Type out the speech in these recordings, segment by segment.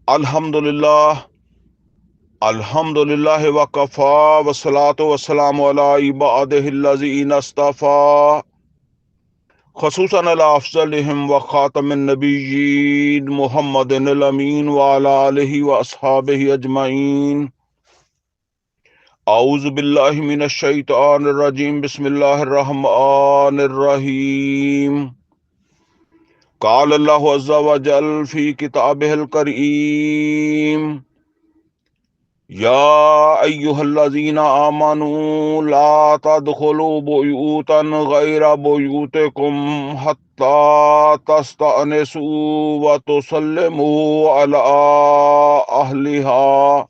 الحمد للہ وکفا والصلاة والسلام علی عبادہ الذین اصطفیٰ خصوصاً علی افضلہم وخاتم النبیین محمد الامین وعلی آلہ واصحابہ اجمعین۔ اعوذ باللہ من الشیطان الرجیم، بسم اللہ الرحمن الرحیم۔ قال اللہ عز وجل فی کتابہ الکریم: یا ایہا الذین آمنوا لا تدخلوا بیوتا غیر بیوتکم حتی تستأنسوا وتسلموا علی اہلہا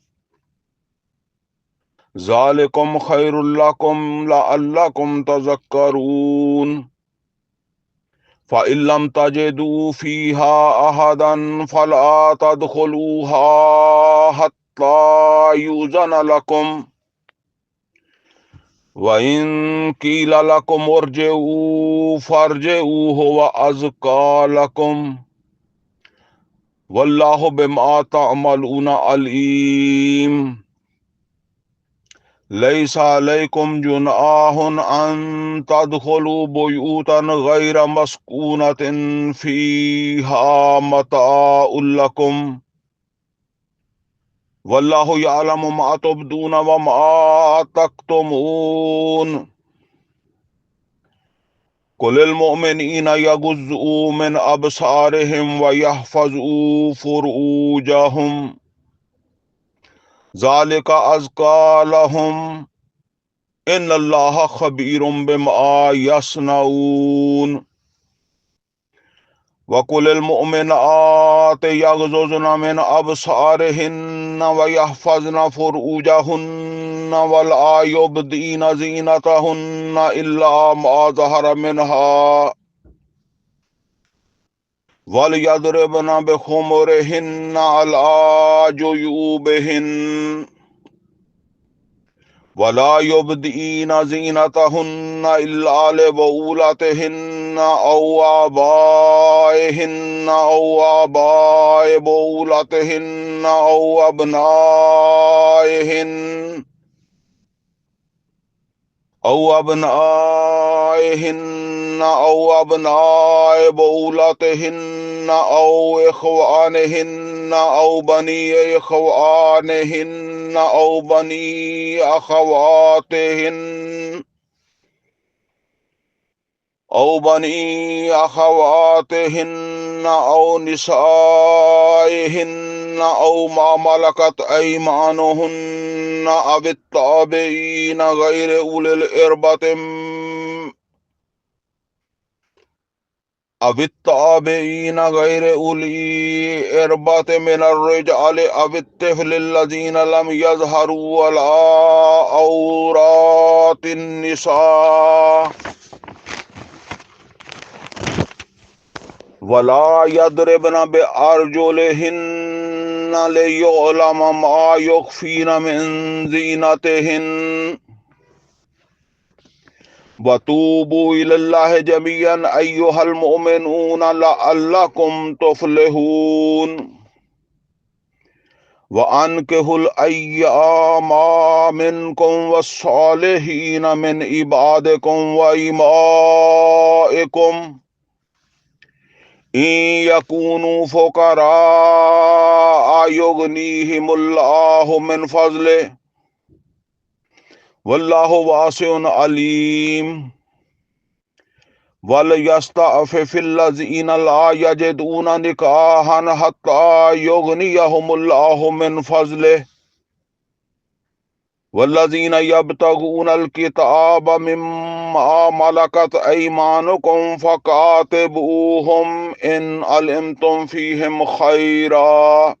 ذالکم خیر لکم لعلکم تذکرون۔ فَإِن لَّمْ تَجِدُوا فِيهَا أَحَدًا فَلَا تَدْخُلُوهَا حَتَّىٰ يُؤْذَنَ لَكُمْ، وَإِن قِيلَ لَكُمُ ارْجِعُوا فَارْجِعُوا هُوَ أَزْكَىٰ لَكُمْ، وَاللَّهُ بِمَا تَعْمَلُونَ عَلِيمٌ۔ لَيْسَ عَلَيْكُمْ جُنَاحٌ أَن تَدْخُلُوا بُيُوتًا غَيْرَ مَسْكُونَةٍ فِيهَا مَتَاعٌ لَكُمْ، وَاللَّهُ يَعْلَمُ مَا تُبْدُونَ وَمَا تَكْتُمُونَ۔ قُلِ لِلْمُؤْمِنِينَ يَغُضُّوا مِنْ أَبْصَارِهِمْ وَيَحْفَظُوا فُرُوجَهُمْ ذَلِكَ أَزْكَىٰ لَهُمْ، ان اللہ خبیر بما یصنعون۔ وقل المؤمنات یغضضن من ابصارهن ویحفظن فروجهن ولا یبدین زینتهن الا ما ظهر منها ولیضربن بخمرهن علی جیوبهن ولا يبدين زينتهن إلا لبعولتهن أو آبائهن أو آباء بعولتهن أو أبنائهن أو أبناء بعولتهن أو إخوانهن أو بني إخوانهن أو بني أخواتهن أو نسائهن أو ما ملكت أيمانهن أو التابعين غير أولي الإربة من الرجال أو الطفل الذين لم يظهروا على عورات النساء ولا يضربن بأرجلهن ليعلم ما يخفين من زينتهن وتوبوا إلى الله جميعا أيها المؤمنون لعلكم تفلحون۔ وأنكحوا الأيام منكم والصالحين من عبادكم وإمائكم إن يكونوا فقراء يغنيهم الله من فضله واللہ واسع علیم۔ وَلْيَسْتَعْفِفِ الَّذِينَ لَا يَجِدُونَ نِكَاحًا حَتَّىٰ يُغْنِيَهُمُ اللَّهُ مِنْ فَضْلِهِ وَالَّذِينَ يَبْتَغُونَ الْكِتَابَ مِمَّا مَلَكَتْ أَيْمَانُكُمْ فَكَاتِبُوهُمْ إِنْ عَلِمْتُمْ فِيهِمْ خَيْرًا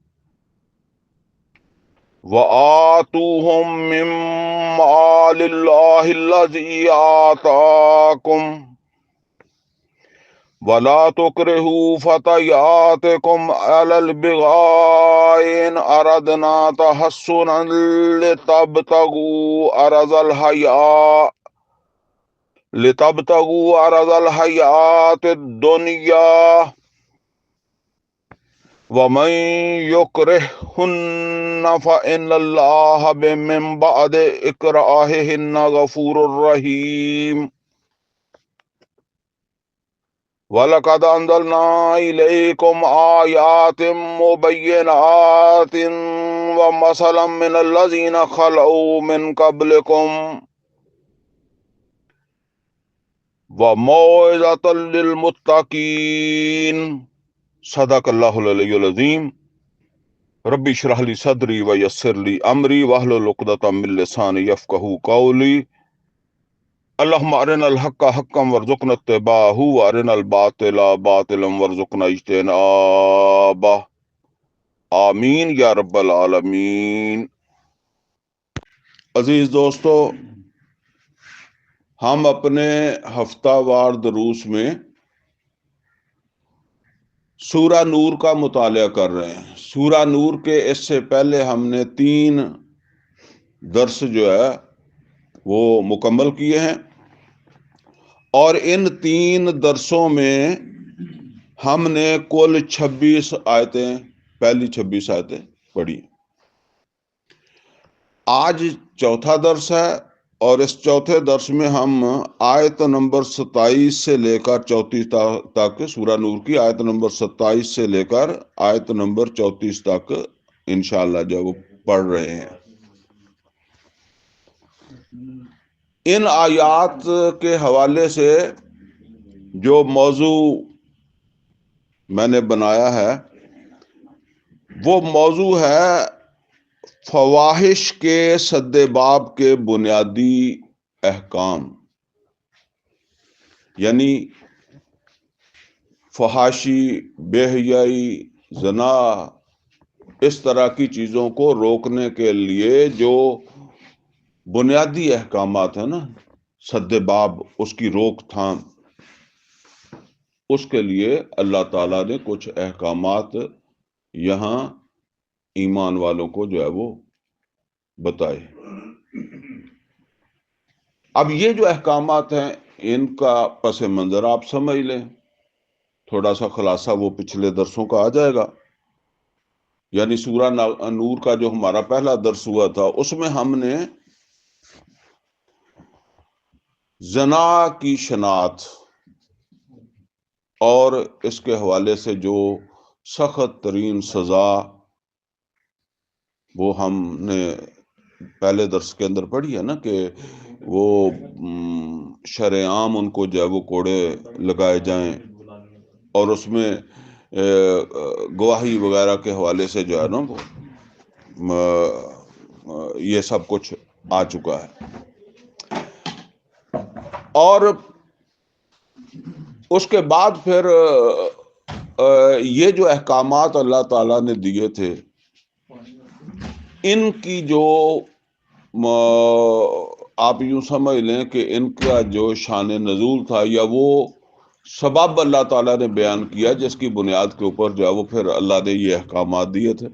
وَآتُوهُم مِّن مَّالِ اللَّهِ الَّذِي آتَاكُمْ وَلَا تُكْرِهُوا فَتَيَاتِكُمْ عَلَى الْبِغَاءِ إِنْ أَرَدْنَا تَحَصُّنًا لِتَبْتَغُوا عَرَضَ الْحَيَاةِ الدُّنْيَا وَمَن يُكْرِههُنَّ فَإِنَّ اللَّهَ مِن بَعْدِ إِكْرَاهِهِنَّ غَفُورٌ رَحِيمٌ وَلَقَدْ أَنزَلْنَا إِلَيْكُمْ آيَاتٍ مُبَيِّنَاتٍ وَمَثَلًا مِّنَ الَّذِينَ خَلَوْا مِن قَبْلِكُمْ وَمَوْعِظَةً لِّلْمُتَّقِينَ صدق اللہ العلی العظیم. ربی اشرح لی صدری ویسر لی امری واحلل عقدۃ من لسانی یفقہوا قولی. اللہم ارنا الحق حقا وارزقنا اتباعہ وارنا الباطل باطلا وارزقنا اجتنابہ. آمین یا رب العالمین. عزیز دوستو، ہم اپنے ہفتہ وار دروس میں سورہ نور کا مطالعہ کر رہے ہیں. سورہ نور کے اس سے پہلے ہم نے 3 درس جو ہے وہ مکمل کیے ہیں، اور ان 3 درسوں میں ہم نے کل 26 آیتیں، پہلی 26 آیتیں پڑھی. آج چوتھا درس ہے، اور اس چوتھے درس میں ہم آیت نمبر 27 سے لے کر 34 تک، سورہ نور کی آیت نمبر 27 سے لے کر آیت نمبر 34 تک انشاءاللہ جو وہ پڑھ رہے ہیں. ان آیات کے حوالے سے جو موضوع میں نے بنایا ہے وہ موضوع ہے فواحش کے سد باب کے بنیادی احکام، یعنی فحاشی، بے حیائی، زنا، اس طرح کی چیزوں کو روکنے کے لیے جو بنیادی احکامات ہیں نا، سد باب، اس کی روک تھام، اس کے لیے اللہ تعالیٰ نے کچھ احکامات یہاں ایمان والوں کو جو ہے وہ بتائے. اب یہ جو احکامات ہیں ان کا پس منظر آپ سمجھ لیں، تھوڑا سا خلاصہ وہ پچھلے درسوں کا آ جائے گا. یعنی سورہ نور کا جو ہمارا پہلا درس ہوا تھا اس میں ہم نے زنا کی شناخت اور اس کے حوالے سے جو سخت ترین سزا وہ ہم نے پہلے درس کے اندر پڑھی ہے نا، کہ وہ شرعام ان کو جو ہے وہ کوڑے لگائے جائیں، اور اس میں گواہی وغیرہ کے حوالے سے جو ہے نا یہ سب کچھ آ چکا ہے. اور اس کے بعد پھر یہ جو احکامات اللہ تعالیٰ نے دیے تھے ان کی جو آپ یوں سمجھ لیں کہ ان کا جو شان نزول تھا یا وہ سبب اللہ تعالیٰ نے بیان کیا جس کی بنیاد کے اوپر جو ہے وہ پھر اللہ نے یہ احکامات دیے تھے،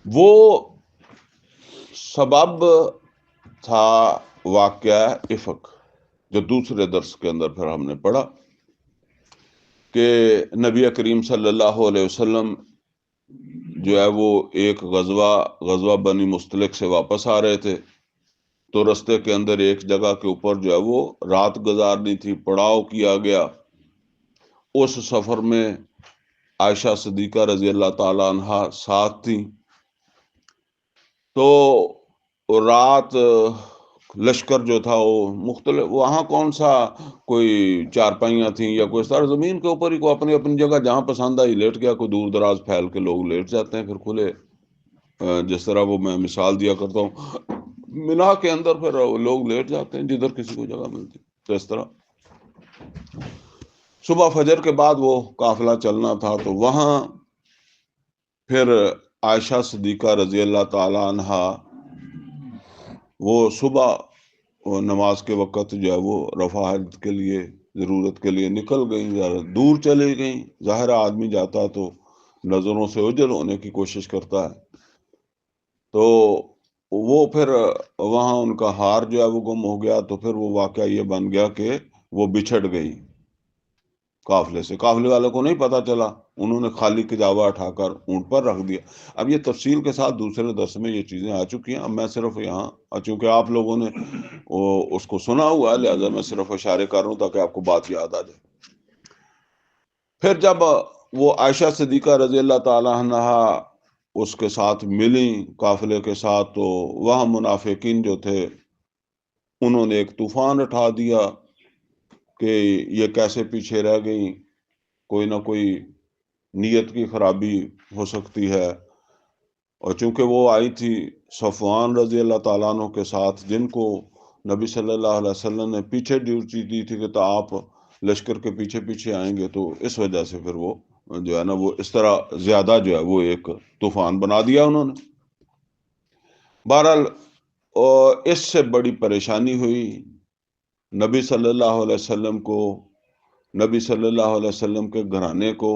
وہ سبب تھا واقعہ افک، جو دوسرے درس کے اندر پھر ہم نے پڑھا کہ نبی کریم صلی اللہ علیہ وسلم جو ہے وہ ایک غزوہ بنی مستلق سے واپس آ رہے تھے، تو رستے کے اندر ایک جگہ کے اوپر جو ہے وہ رات گزارنی تھی، پڑاؤ کیا گیا. اس سفر میں عائشہ صدیقہ رضی اللہ تعالی عنہا ساتھ تھیں، تو رات لشکر جو تھا وہ مختلف، وہاں کون سا کوئی چارپائیاں تھیں یا کوئی سر زمین کے اوپر ہی کوئی اپنی اپنی جگہ جہاں پسند آئی لیٹ گیا، کوئی دور دراز پھیل کے لوگ لیٹ جاتے ہیں پھر کھلے، جس طرح وہ میں مثال دیا کرتا ہوں مینا کے اندر پھر لوگ لیٹ جاتے ہیں جدھر کسی کو جگہ ملتی. تو اس طرح صبح فجر کے بعد وہ قافلہ چلنا تھا، تو وہاں پھر عائشہ صدیقہ رضی اللہ تعالی عنہا وہ صبح نماز کے وقت جو ہے وہ رفع حاجت کے لیے، ضرورت کے لیے نکل گئیں، ذرا دور چلے گئیں. ظاہر آدمی جاتا تو نظروں سے اوجھل ہونے کی کوشش کرتا ہے، تو وہ پھر وہاں ان کا ہار جو ہے وہ گم ہو گیا. تو پھر وہ واقعہ یہ بن گیا کہ وہ بچھڑ گئی قافلے سے. قافلے والوں کو نہیں پتا چلا انہوں نے خالی کجاوا اٹھا کر اونٹ پر رکھ دیا۔ اب یہ تفصیل کے ساتھ دوسرے درس میں یہ چیزیں آ چکی ہیں، اب میں صرف یہاں چونکہ آپ لوگوں نے اس کو سنا ہوا ہے، لہذا میں صرف اشارے کر رہا ہوں تاکہ آپ کو بات یاد آ جائے۔ پھر جب وہ عائشہ صدیقہ رضی اللہ تعالی عنہ اس کے ساتھ ملی قافلے کے ساتھ، تو وہاں منافقین جو تھے انہوں نے ایک طوفان اٹھا دیا کہ یہ کیسے پیچھے رہ گئی، کوئی نہ کوئی نیت کی خرابی ہو سکتی ہے۔ اور چونکہ وہ آئی تھی صفوان رضی اللہ تعالیٰ عنہ کے ساتھ، جن کو نبی صلی اللہ علیہ وسلم نے پیچھے ڈیوٹی دی تھی کہ تو آپ لشکر کے پیچھے پیچھے آئیں گے، تو اس وجہ سے پھر وہ جو ہے نا وہ اس طرح زیادہ جو ہے وہ ایک طوفان بنا دیا انہوں نے۔ بہرحال اس سے بڑی پریشانی ہوئی نبی صلی اللہ علیہ وسلم کو، نبی صلی اللہ علیہ وسلم کے گھرانے کو،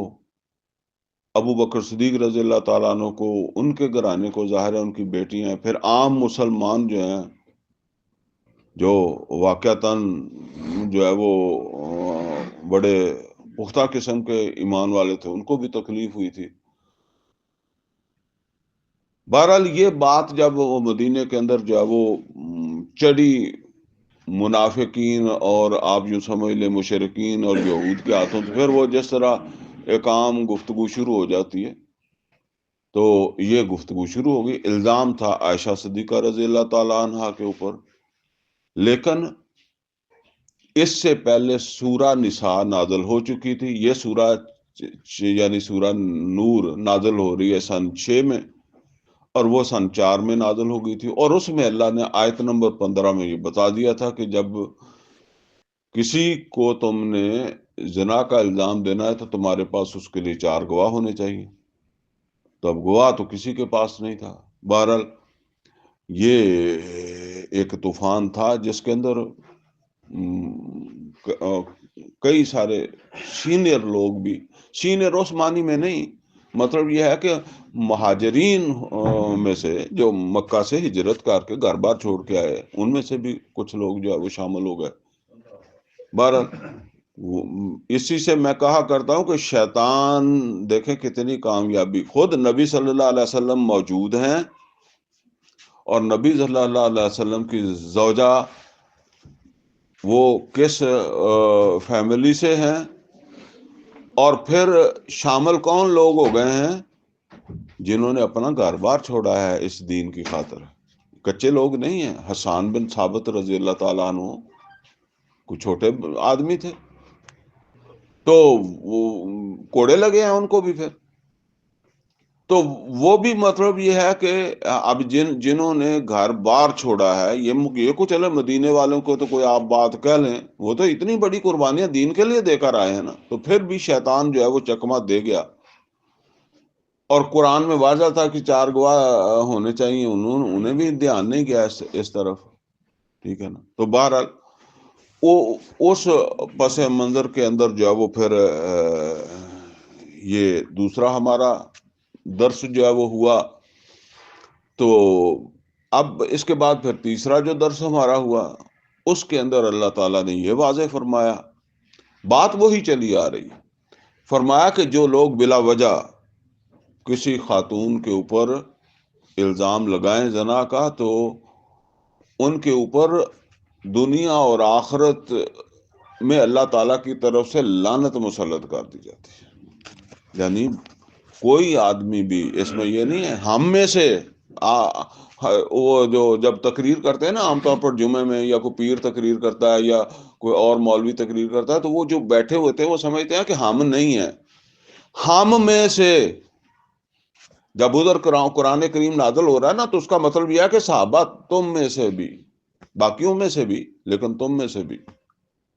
ابو بکر صدیق رضی اللہ تعالیٰ عنہ کو، ان کے گھرانے کو، ظاہر ہے ان کی بیٹیاں، پھر عام مسلمان جو ہیں جو واقعتاً جو ہے وہ بڑے پختہ قسم کے ایمان والے تھے، ان کو بھی تکلیف ہوئی تھی۔ بہرحال یہ بات جب وہ مدینے کے اندر جو ہے وہ چڑھی منافقین اور آپ یوں سمجھ لیں مشرکین اور یہود کے ہاتھوں، تو پھر وہ جس طرح ایک عام گفتگو شروع ہو جاتی ہے، تو یہ گفتگو شروع ہو گئی۔ الزام تھا عائشہ صدیقہ رضی اللہ تعالیٰ عنہ کے اوپر، لیکن اس سے پہلے سورہ نساء نازل ہو چکی تھی۔ یہ سورہ یعنی سورہ نور نازل ہو رہی ہے سن 6 میں، اور وہ سن 4 میں نازل ہو گئی تھی، اور اس میں اللہ نے آیت نمبر 15 میں یہ بتا دیا تھا کہ جب کسی کو تم نے زنا کا الزام دینا ہے تو تمہارے پاس اس کے لیے 4 گواہ ہونے چاہیے، تو اب گواہ تو کسی کے پاس نہیں تھا۔ بہرحال یہ ایک طوفان تھا جس کے اندر کئی سارے سینئر لوگ بھی، سینئر اس معنی میں نہیں، مطلب یہ ہے کہ مہاجرین میں سے جو مکہ سے ہجرت کر کے گھر بار چھوڑ کے آئے، ان میں سے بھی کچھ لوگ جو ہے وہ شامل ہو گئے۔ بہرحال اسی سے میں کہا کرتا ہوں کہ شیطان دیکھیں کتنی کامیابی، خود نبی صلی اللہ علیہ وسلم موجود ہیں، اور نبی صلی اللہ علیہ وسلم کی زوجہ وہ کس فیملی سے ہیں، اور پھر شامل کون لوگ ہو گئے ہیں جنہوں نے اپنا گھر بار چھوڑا ہے اس دین کی خاطر، کچے لوگ نہیں ہیں۔ حسان بن ثابت رضی اللہ تعالیٰ عنہ کچھ چھوٹے آدمی تھے، تو وہ کوڑے لگے ہیں ان کو بھی پھر، تو وہ بھی مطلب یہ ہے کہ اب جنہوں نے گھر بار چھوڑا ہے، یہ کچھ چلے مدینے والوں کو تو کوئی آپ بات کہہ لیں، وہ تو اتنی بڑی قربانیاں دین کے لیے دے کر آئے ہیں نا، تو پھر بھی شیطان جو ہے وہ چکمہ دے گیا۔ اور قرآن میں واضح تھا کہ 4 گواہ ہونے چاہیے، انہیں بھی دھیان نہیں گیا اس طرف، ٹھیک ہے نا۔ تو بہرحال اس پس منظر کے اندر جو ہے وہ پھر یہ دوسرا ہمارا درس جو ہے وہ ہوا، تو اب اس کے بعد پھر تیسرا جو درس ہمارا ہوا، اس کے اندر اللہ تعالیٰ نے یہ واضح فرمایا، بات وہی چلی آ رہی، فرمایا کہ جو لوگ بلا وجہ کسی خاتون کے اوپر الزام لگائیں زنا کا، تو ان کے اوپر دنیا اور آخرت میں اللہ تعالیٰ کی طرف سے لعنت مسلط کر دی جاتی ہے۔ یعنی کوئی آدمی بھی اس میں یہ نہیں ہے، ہم میں سے وہ جو جب تقریر کرتے ہیں نا عام طور پر جمعے میں، یا کوئی پیر تقریر کرتا ہے یا کوئی اور مولوی تقریر کرتا ہے، تو وہ جو بیٹھے ہوتے ہیں وہ سمجھتے ہیں کہ ہم نہیں ہیں۔ ہم میں سے جب ادھر قرآن کریم نازل ہو رہا ہے نا، تو اس کا مطلب یہ ہے کہ صحابہ تم میں سے بھی، باقیوں میں سے بھی، لیکن تم میں سے بھی،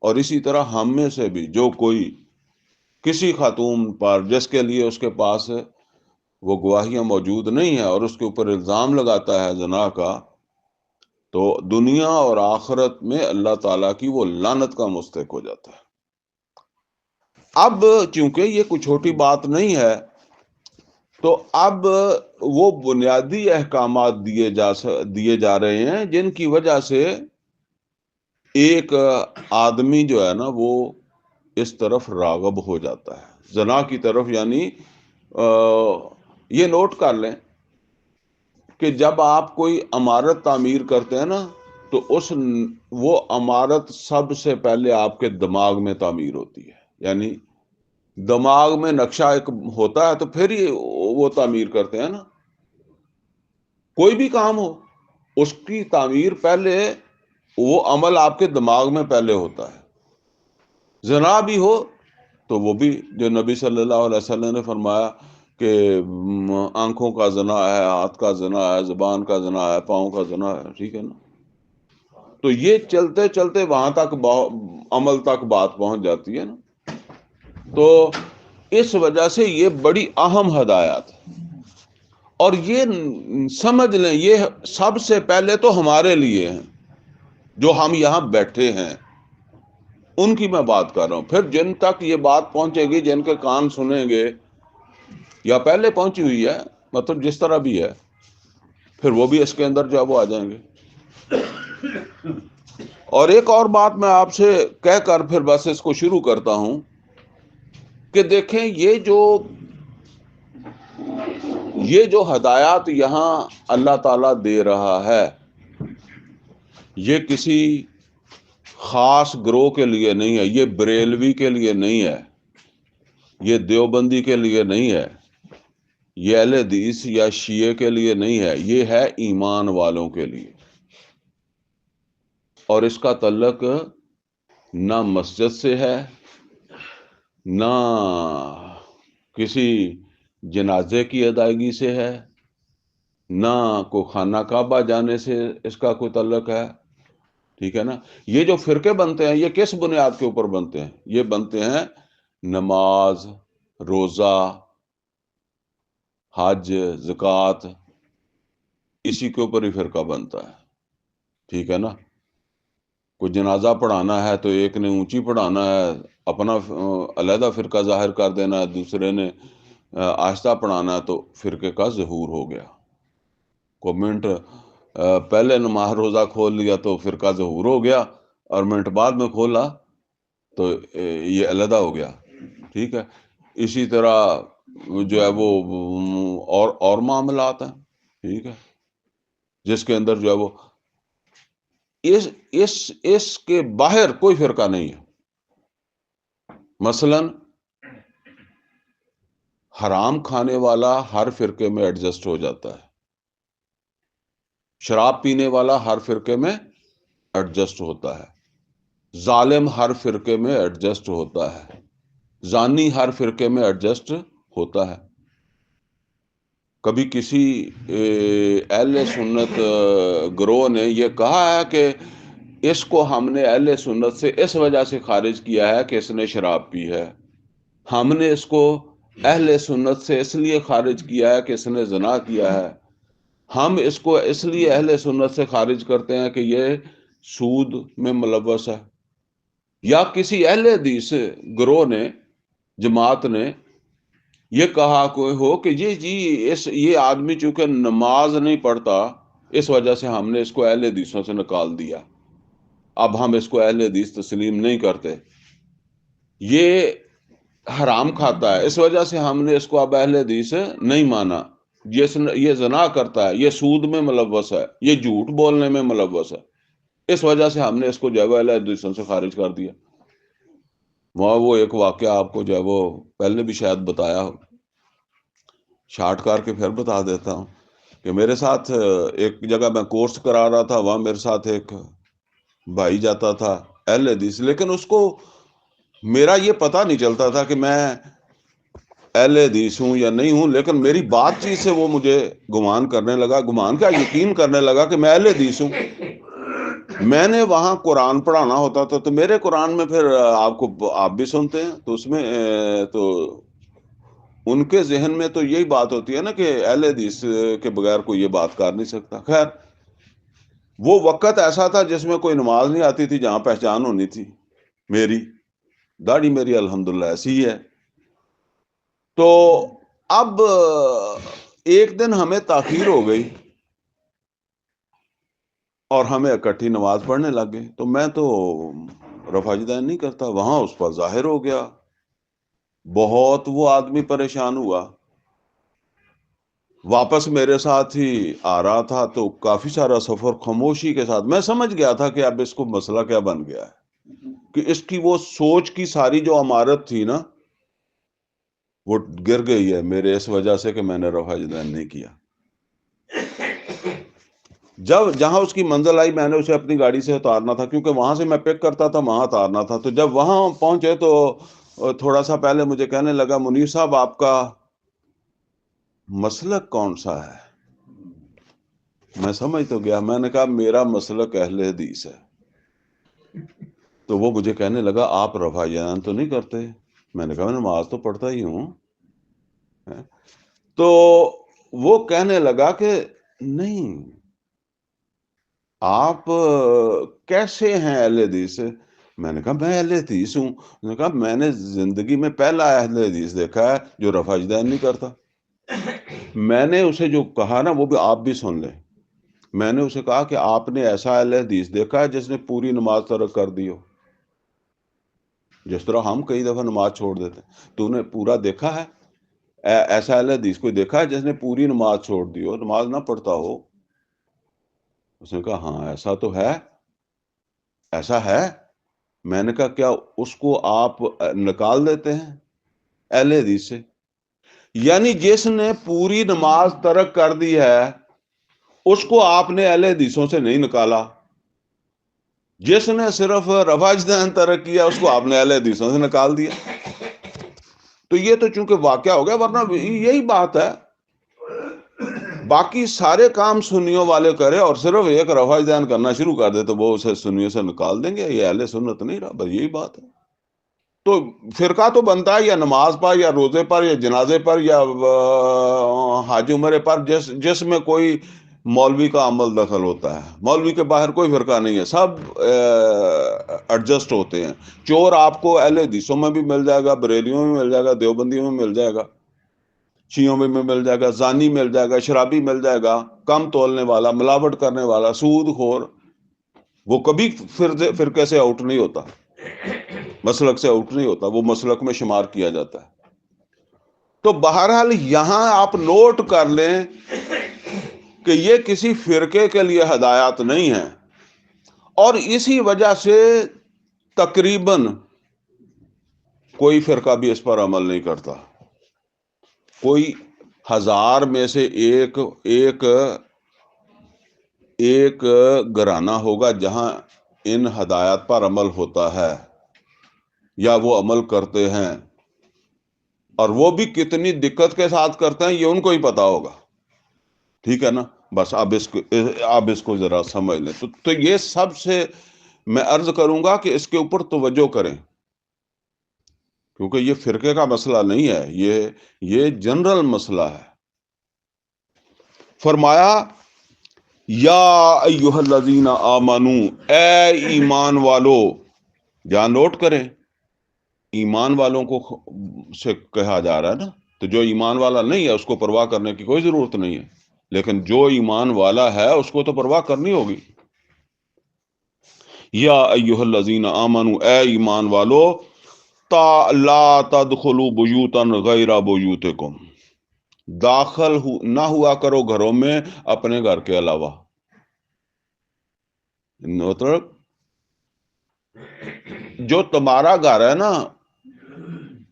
اور اسی طرح ہم میں سے بھی جو کوئی کسی خاتون پر جس کے لیے اس کے پاس وہ گواہیاں موجود نہیں ہیں اور اس کے اوپر الزام لگاتا ہے زنا کا، تو دنیا اور آخرت میں اللہ تعالیٰ کی وہ لعنت کا مستحق ہو جاتا ہے۔ اب چونکہ یہ کوئی چھوٹی بات نہیں ہے، تو اب وہ بنیادی احکامات دیے جا رہے ہیں جن کی وجہ سے ایک آدمی جو ہے نا وہ اس طرف راغب ہو جاتا ہے۔ زنا کی طرف، یعنی یہ نوٹ کر لیں کہ جب آپ کوئی عمارت تعمیر کرتے ہیں نا تو وہ عمارت سب سے پہلے آپ کے دماغ میں تعمیر ہوتی ہے، یعنی دماغ میں نقشہ ایک ہوتا ہے تو پھر ہی وہ تعمیر کرتے ہیں نا. کوئی بھی کام ہو اس کی تعمیر پہلے وہ عمل آپ کے دماغ میں پہلے ہوتا ہے. زنا بھی ہو تو وہ بھی جو نبی صلی اللہ علیہ وسلم نے فرمایا کہ آنکھوں کا زنا ہے، ہاتھ کا زنا ہے، زبان کا زنا ہے، پاؤں کا زنا ہے، ٹھیک ہے نا. تو یہ چلتے چلتے وہاں تک عمل تک بات پہنچ جاتی ہے نا. تو اس وجہ سے یہ بڑی اہم ہدایات ہے، اور یہ سمجھ لیں یہ سب سے پہلے تو ہمارے لیے ہیں جو ہم یہاں بیٹھے ہیں، ان کی میں بات کر رہا ہوں. پھر جن تک یہ بات پہنچے گی، جن کے کان سنیں گے یا پہلے پہنچی ہوئی ہے، مطلب جس طرح بھی ہے، پھر وہ بھی اس کے اندر جو ہے وہ آ جائیں گے. اور ایک اور بات میں آپ سے کہہ کر پھر بس اس کو شروع کرتا ہوں کہ دیکھیں یہ جو ہدایات یہاں اللہ تعالیٰ دے رہا ہے، یہ کسی خاص گروہ کے لیے نہیں ہے، یہ بریلوی کے لیے نہیں ہے، یہ دیوبندی کے لیے نہیں ہے، یہ اہل حدیث یا شیعہ کے لیے نہیں ہے، یہ ہے ایمان والوں کے لیے. اور اس کا تعلق نہ مسجد سے ہے، نہ کسی جنازے کی ادائیگی سے ہے، نہ کوئی خانہ کعبہ جانے سے اس کا کوئی تعلق ہے. ٹھیک ہے نا. یہ جو فرقے بنتے ہیں یہ کس بنیاد کے اوپر بنتے ہیں؟ یہ بنتے ہیں نماز، روزہ، حج، زکوٰۃ، اسی کے اوپر ہی فرقہ بنتا ہے. ٹھیک ہے نا. کوئی جنازہ پڑھانا ہے تو ایک نے اونچی پڑھانا ہے، اپنا علیحدہ فرقہ ظاہر کر دینا ہے، دوسرے نے آہستہ پڑھانا ہے، تو فرقے کا ظہور ہو گیا. کو منٹ پہلے نماز روزہ کھول لیا تو فرقہ ظہور ہو گیا، اور منٹ بعد میں کھولا تو یہ علیحدہ ہو گیا. ٹھیک ہے. اسی طرح جو ہے وہ اور معاملات ہیں. ٹھیک ہے. جس کے اندر جو ہے وہ اس کے باہر کوئی فرقہ نہیں ہے. مثلا حرام کھانے والا ہر فرقے میں ایڈجسٹ ہو جاتا ہے، شراب پینے والا ہر فرقے میں ایڈجسٹ ہوتا ہے، ظالم ہر فرقے میں ایڈجسٹ ہوتا ہے، زانی ہر فرقے میں ایڈجسٹ ہوتا ہے. کبھی کسی اہل سنت گروہ نے یہ کہا ہے کہ اس کو ہم نے اہل سنت سے اس وجہ سے خارج کیا ہے کہ اس نے شراب پی ہے، ہم نے اس کو اہل سنت سے اس لیے خارج کیا ہے کہ اس نے زنا کیا ہے، ہم اس کو اس لیے اہل سنت سے خارج کرتے ہیں کہ یہ سود میں ملوث ہے. یا کسی اہل حدیث گروہ نے، جماعت نے یہ کہا کوئی ہو کہ یہ آدمی چونکہ نماز نہیں پڑھتا، اس وجہ سے ہم نے اس کو اہل حدیثوں سے نکال دیا، اب ہم اس کو اہل حدیث تسلیم نہیں کرتے. یہ حرام کھاتا ہے، اس وجہ سے ہم نے اس کو اب اہل حدیث نہیں مانا. یہ زنا کرتا ہے، یہ سود میں ملوث ہے، یہ جھوٹ بولنے میں ملوث ہے، اس وجہ سے ہم نے اس کو جو ہے اہل حدیثوں سے خارج کر دیا. وہ ایک واقعہ آپ کو جو ہے وہ پہلے بھی شاید بتایا ہو، شارٹ کر کے پھر بتا دیتا ہوں کہ میرے ساتھ ایک جگہ میں کورس کرا رہا تھا، وہاں میرے ساتھ ایک بھائی جاتا تھا اہل حدیث، لیکن اس کو میرا یہ پتہ نہیں چلتا تھا کہ میں اہل حدیث ہوں یا نہیں ہوں، لیکن میری بات چیت سے وہ مجھے گمان کرنے لگا، گمان کیا یقین کرنے لگا کہ میں اہل حدیث ہوں. میں نے وہاں قرآن پڑھانا ہوتا تھا تو میرے قرآن میں پھر آپ بھی سنتے ہیں تو اس میں تو ان کے ذہن میں تو یہی بات ہوتی ہے نا کہ اہل حدیث کے بغیر کوئی یہ بات کر نہیں سکتا. خیر، وہ وقت ایسا تھا جس میں کوئی نماز نہیں آتی تھی جہاں پہچان ہونی تھی. میری داڑھی میری الحمدللہ ایسی ہے. تو اب ایک دن ہمیں تاخیر ہو گئی اور ہمیں اکٹھی نماز پڑھنے لگ گئے، تو میں تو رفع یدین نہیں کرتا، وہاں اس پر ظاہر ہو گیا بہت وہ آدمی پریشان ہوا. واپس میرے ساتھ ہی آ رہا تھا تو کافی سارا سفر خاموشی کے ساتھ. میں سمجھ گیا تھا کہ اب اس کو مسئلہ کیا بن گیا ہے، کہ اس کی وہ سوچ کی ساری جو عمارت تھی نا وہ گر گئی ہے میرے اس وجہ سے کہ میں نے رفع یدین نہیں کیا. جہاں اس کی منزل آئی میں نے اسے اپنی گاڑی سے اتارنا تھا، کیونکہ وہاں سے میں پک کرتا تھا وہاں اتارنا تھا. تو جب وہاں پہنچے تو تھوڑا سا پہلے مجھے کہنے لگا منیر صاحب آپ کا مسلک کون سا ہے؟ میں سمجھ تو گیا. میں نے کہا میرا مسلک اہل حدیث ہے. تو وہ مجھے کہنے لگا آپ رفع یدین تو نہیں کرتے؟ میں نے کہا میں نماز تو پڑھتا ہی ہوں. تو وہ کہنے لگا کہ نہیں آپ کیسے ہیں اہل حدیث؟ میں نے کہا میں اہل حدیث ہوں. انہوں نے کہا میں نے زندگی میں پہلا اہل حدیث دیکھا ہے جو رفع یدین نہیں کرتا. میں نے اسے جو کہا نا وہ بھی آپ بھی سن لیں. میں نے اسے کہا کہ آپ نے ایسا اہل حدیث دیکھا ہے جس نے پوری نماز ترک کر دی ہو؟ جس طرح ہم کئی دفعہ نماز چھوڑ دیتے ہیں، تو نے پورا دیکھا ہے؟ ایسا اہل حدیث کوئی دیکھا ہے جس نے پوری نماز چھوڑ دی ہو، نماز نہ پڑھتا ہو؟ اس نے کہا ہاں ایسا تو ہے. ایسا ہے؟ میں نے کہا کیا اس کو آپ نکال دیتے ہیں اہل حدیث سے؟ یعنی جس نے پوری نماز ترک کر دی ہے اس کو آپ نے اہل حدیثوں سے نہیں نکالا. جس نے صرف رفع یدین ترک کیا اس کو آپ نے اہل حدیثوں سے نکال دیا. تو یہ تو چونکہ واقعہ ہو گیا، ورنہ یہی بات ہے. باقی سارے کام سنیوں والے کرے اور صرف ایک رفع یدین کرنا شروع کر دے تو وہ اسے سنیوں سے نکال دیں گے. یہ اہل سنت نہیں رہا. بس یہی بات ہے. تو فرقہ تو بنتا ہے یا نماز پر یا روزے پر یا جنازے پر یا حج عمرے پر، جس میں کوئی مولوی کا عمل دخل ہوتا ہے. مولوی کے باہر کوئی فرقہ نہیں ہے، سب ایڈجسٹ ہوتے ہیں. چور آپ کو اہل حدیثوں میں بھی مل جائے گا، بریلیوں میں مل جائے گا، دیوبندیوں میں مل جائے گا، شیعوں میں مل جائے گا، زانی مل جائے گا، شرابی مل جائے گا، کم تولنے والا، ملاوٹ کرنے والا، سود خور. وہ کبھی فرقے سے آؤٹ نہیں ہوتا، مسلک سے آؤٹ نہیں ہوتا، وہ مسلک میں شمار کیا جاتا ہے. تو بہرحال یہاں آپ نوٹ کر لیں کہ یہ کسی فرقے کے لیے ہدایات نہیں ہے، اور اسی وجہ سے تقریباً کوئی فرقہ بھی اس پر عمل نہیں کرتا. کوئی 1000 میں سے ایک گھرانہ ہوگا جہاں ان ہدایات پر عمل ہوتا ہے یا وہ عمل کرتے ہیں، اور وہ بھی کتنی دقت کے ساتھ کرتے ہیں یہ ان کو ہی پتا ہوگا. ٹھیک ہے نا؟ بس اب اس کو ذرا سمجھ لیں. تو یہ سب سے میں عرض کروں گا کہ اس کے اوپر توجہ کریں، کیونکہ یہ فرقے کا مسئلہ نہیں ہے، یہ جنرل مسئلہ ہے. فرمایا یا ایھا الذین آمنو، اے ایمان والو. جہاں نوٹ کریں ایمان والوں کو سے کہا جا رہا ہے نا، تو جو ایمان والا نہیں ہے اس کو پرواہ کرنے کی کوئی ضرورت نہیں ہے، لیکن جو ایمان والا ہے اس کو تو پرواہ کرنی ہوگی. یا ایھا الذین آمنو، اے ایمان والو، لا تدخلوا بیوتا غیر بیوتکم، داخل نہ ہوا کرو گھروں میں اپنے گھر کے علاوہ. مطلب جو تمہارا گھر ہے نا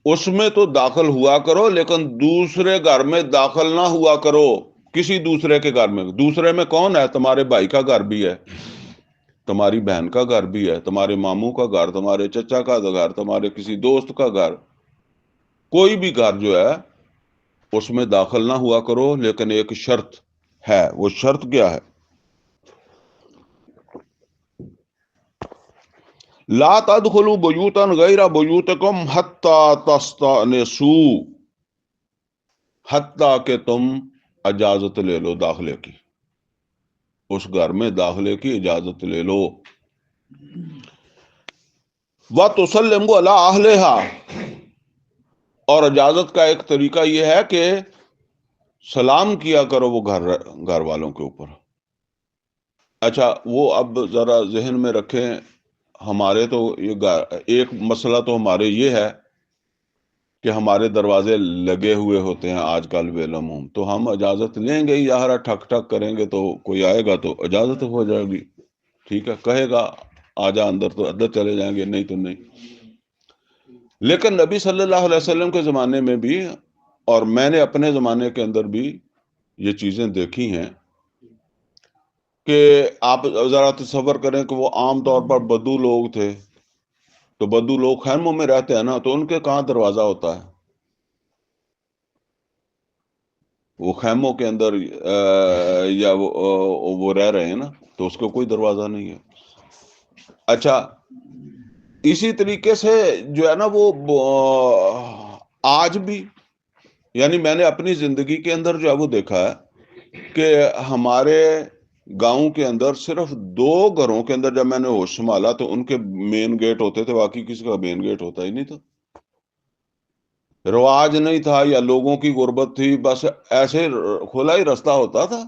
اس میں تو داخل ہوا کرو، لیکن دوسرے گھر میں داخل نہ ہوا کرو. کسی دوسرے کے گھر میں، دوسرے میں کون ہے؟ تمہارے بھائی کا گھر بھی ہے، تمہاری بہن کا گھر بھی ہے، تمہارے ماموں کا گھر، تمہارے چچا کا گھر، تمہارے کسی دوست کا گھر. کوئی بھی گھر جو ہے اس میں داخل نہ ہوا کرو، لیکن ایک شرط ہے. وہ شرط کیا ہے؟ لا تدخلوا بیوتا غیر بیوتکم حتی تستأنسوا، حتیٰ کہ تم اجازت لے لو داخلے کی، اس گھر میں داخلے کی اجازت لے لو. وَتُسَلِّمُوا عَلَىٰ أَهْلِهَا، اور اجازت کا ایک طریقہ یہ ہے کہ سلام کیا کرو وہ گھر والوں کے اوپر. اچھا وہ اب ذرا ذہن میں رکھیں، ہمارے تو یہ ایک مسئلہ تو ہمارے یہ ہے کہ ہمارے دروازے لگے ہوئے ہوتے ہیں آج کل ویلم ہوم، تو ہم اجازت لیں گے، یا ٹھک ٹھک کریں گے تو کوئی آئے گا تو اجازت ہو جائے گی، ٹھیک ہے، کہے گا آ جا اندر تو اندر چلے جائیں گے، نہیں تو نہیں۔ لیکن نبی صلی اللہ علیہ وسلم کے زمانے میں بھی، اور میں نے اپنے زمانے کے اندر بھی یہ چیزیں دیکھی ہیں کہ آپ ذرا تصور کریں کہ وہ عام طور پر بدو لوگ تھے، تو بدو لوگ خیموں میں رہتے ہیں نا، تو ان کے کہاں دروازہ ہوتا ہے؟ وہ خیموں کے اندر یا وہ رہ رہے ہیں نا، تو اس کو کوئی دروازہ نہیں ہے۔ اچھا، اسی طریقے سے جو ہے نا وہ آج بھی، یعنی میں نے اپنی زندگی کے اندر جو ہے وہ دیکھا ہے کہ ہمارے گاؤں کے اندر صرف 2 گھروں کے اندر جب میں نے ہوش سنبھالا تو ان کے مین گیٹ ہوتے تھے، باقی کسی کا مین گیٹ ہوتا ہی نہیں تھا، رواج نہیں تھا، یا لوگوں کی غربت تھی، بس ایسے کھلا ہی راستہ ہوتا تھا،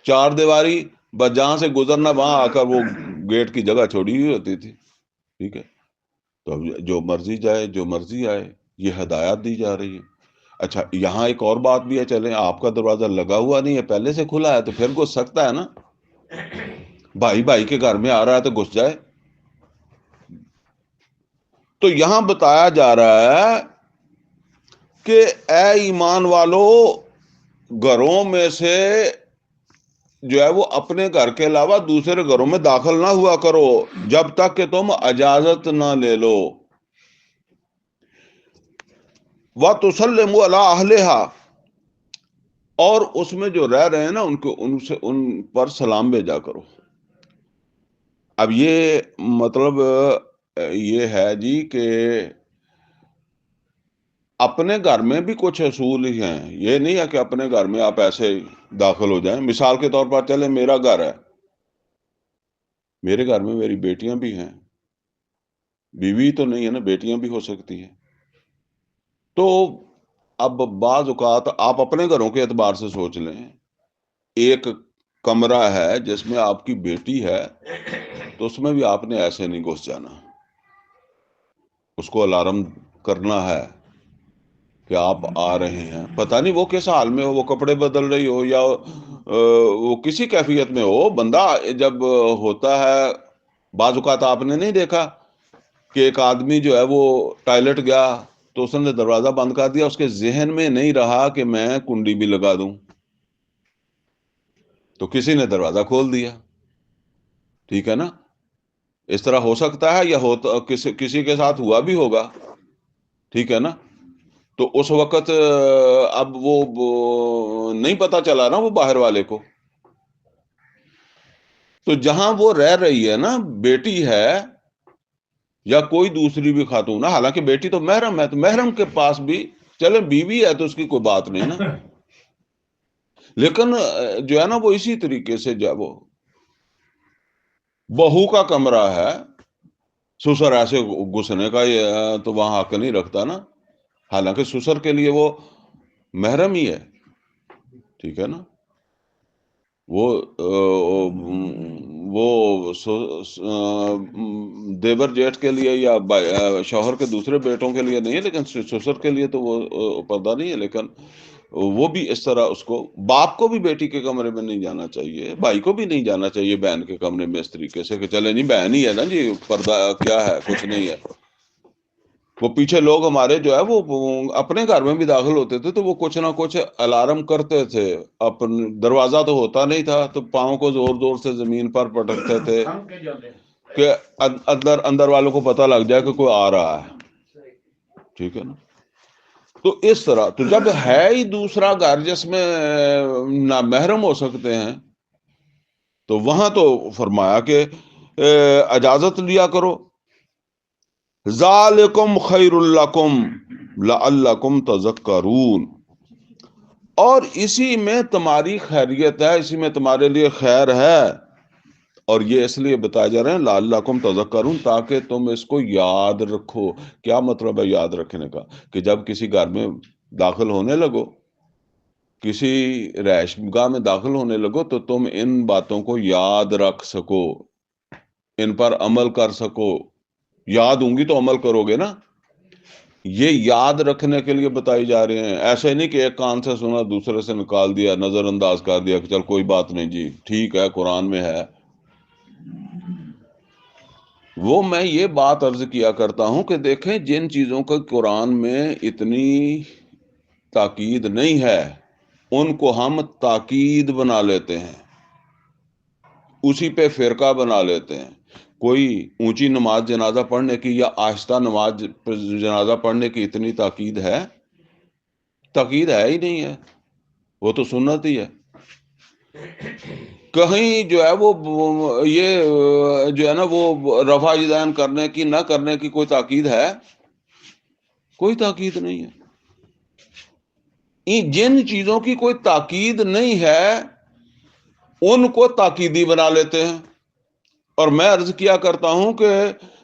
4 دیواری، بس جہاں سے گزرنا وہاں آ کر وہ گیٹ کی جگہ چھوڑی ہوئی ہوتی تھی، ٹھیک ہے۔ تو اب جو مرضی جائے جو مرضی آئے، یہ ہدایات دی جا رہی ہے۔ اچھا، یہاں ایک اور بات بھی ہے، چلیں آپ کا دروازہ لگا ہوا نہیں ہے، پہلے سے کھلا ہے، تو پھر گھس سکتا ہے نا، بھائی بھائی کے گھر میں آ رہا ہے تو گھس جائے۔ تو یہاں بتایا جا رہا ہے کہ اے ایمان والو، گھروں میں سے جو ہے وہ اپنے گھر کے علاوہ دوسرے گھروں میں داخل نہ ہوا کرو جب تک کہ تم اجازت نہ لے لو۔ وَتُسَلِّمُوا عَلَىٰ أَهْلِهَا، اور اس میں جو رہ رہے ہیں نا ان پر سلام بھیجا کرو۔ اب یہ مطلب یہ ہے جی کہ اپنے گھر میں بھی کچھ اصول ہی ہیں، یہ نہیں ہے کہ اپنے گھر میں آپ ایسے داخل ہو جائیں۔ مثال کے طور پر چلے میرا گھر ہے، میرے گھر میں میری بیٹیاں بھی ہیں، بیوی تو نہیں ہے نا، بیٹیاں بھی ہو سکتی ہیں، تو اب بعض اوقات آپ اپنے گھروں کے اعتبار سے سوچ لیں، ایک کمرہ ہے جس میں آپ کی بیٹی ہے، تو اس میں بھی آپ نے ایسے نہیں گھس جانا، اس کو الارم کرنا ہے کہ آپ آ رہے ہیں، پتہ نہیں وہ کس حال میں ہو، وہ کپڑے بدل رہی ہو یا وہ کسی کیفیت میں ہو، بندہ جب ہوتا ہے، بعض اوقات آپ نے نہیں دیکھا کہ ایک آدمی جو ہے وہ ٹائلٹ گیا تو اس نے دروازہ بند کر دیا، اس کے ذہن میں نہیں رہا کہ میں کنڈی بھی لگا دوں، تو کسی نے دروازہ کھول دیا، ٹھیک ہے نا، اس طرح ہو سکتا ہے، یا ہوتا کسی کے ساتھ ہوا بھی ہوگا، ٹھیک ہے نا۔ تو اس وقت اب وہ نہیں پتا چلا نا وہ باہر والے کو، تو جہاں وہ رہ رہی ہے نا، بیٹی ہے یا کوئی دوسری بھی خاتون ہے، حالانکہ بیٹی تو محرم ہے، تو محرم کے پاس بھی چلے بیوی ہے تو اس کی کوئی بات نہیں نا، لیکن جو ہے نا وہ اسی طریقے سے جو ہے وہ بہو کا کمرہ ہے، سسر ایسے گھسنے کا تو وہاں حق نہیں رکھتا نا، حالانکہ سسر کے لیے وہ محرم ہی ہے، ٹھیک ہے نا۔ وہ دیور جیٹھ کے لیے یا شوہر کے دوسرے بیٹوں کے لیے نہیں ہے، لیکن سسر کے لیے تو وہ پردہ نہیں ہے، لیکن وہ بھی اس طرح، اس کو باپ کو بھی بیٹی کے کمرے میں نہیں جانا چاہیے، بھائی کو بھی نہیں جانا چاہیے بہن کے کمرے میں اس طریقے سے کہ چلے نہیں بہن ہی ہے نا جی، پردہ کیا ہے، کچھ نہیں ہے۔ وہ پیچھے لوگ ہمارے جو ہے وہ اپنے گھر میں بھی داخل ہوتے تھے تو وہ کچھ نہ کچھ الارم کرتے تھے، دروازہ تو ہوتا نہیں تھا تو پاؤں کو زور زور سے زمین پر پٹکتے تھے کہ اندر والوں کو پتہ لگ جائے کہ کوئی آ رہا ہے، ٹھیک ہے نا۔ تو اس طرح، تو جب ہے ہی دوسرا گھر جس میں نامحرم ہو سکتے ہیں، تو وہاں تو فرمایا کہ اجازت لیا کرو، ذالکم خیر لکم لعلکم تذکرون، اور اسی میں تمہاری خیریت ہے، اسی میں تمہارے لیے خیر ہے، اور یہ اس لیے بتایا جا رہے ہیں لعلکم تذکرون، تاکہ تم اس کو یاد رکھو۔ کیا مطلب ہے یاد رکھنے کا؟ کہ جب کسی گھر میں داخل ہونے لگو، کسی رہائش گاہ میں داخل ہونے لگو، تو تم ان باتوں کو یاد رکھ سکو، ان پر عمل کر سکو، یاد ہوں گی تو عمل کرو گے نا۔ یہ یاد رکھنے کے لیے بتائی جا رہے ہیں، ایسے نہیں کہ ایک کان سے سنا دوسرے سے نکال دیا، نظر انداز کر دیا کہ چل کوئی بات نہیں جی ٹھیک ہے قرآن میں ہے۔ وہ میں یہ بات عرض کیا کرتا ہوں کہ دیکھیں جن چیزوں کا قرآن میں اتنی تاکید نہیں ہے ان کو ہم تاکید بنا لیتے ہیں، اسی پہ فرقہ بنا لیتے ہیں۔ کوئی اونچی نماز جنازہ پڑھنے کی یا آہستہ نماز جنازہ پڑھنے کی اتنی تاکید ہے؟ تاکید ہے ہی نہیں ہے، وہ تو سنت ہی ہے۔ کہیں جو ہے وہ یہ جو ہے نا وہ رفع یدین کرنے کی نہ کرنے کی کوئی تاکید ہے؟ کوئی تاکید نہیں ہے۔ جن چیزوں کی کوئی تاکید نہیں ہے ان کو تاکیدی بنا لیتے ہیں۔ اور میں عرض کیا کرتا ہوں کہ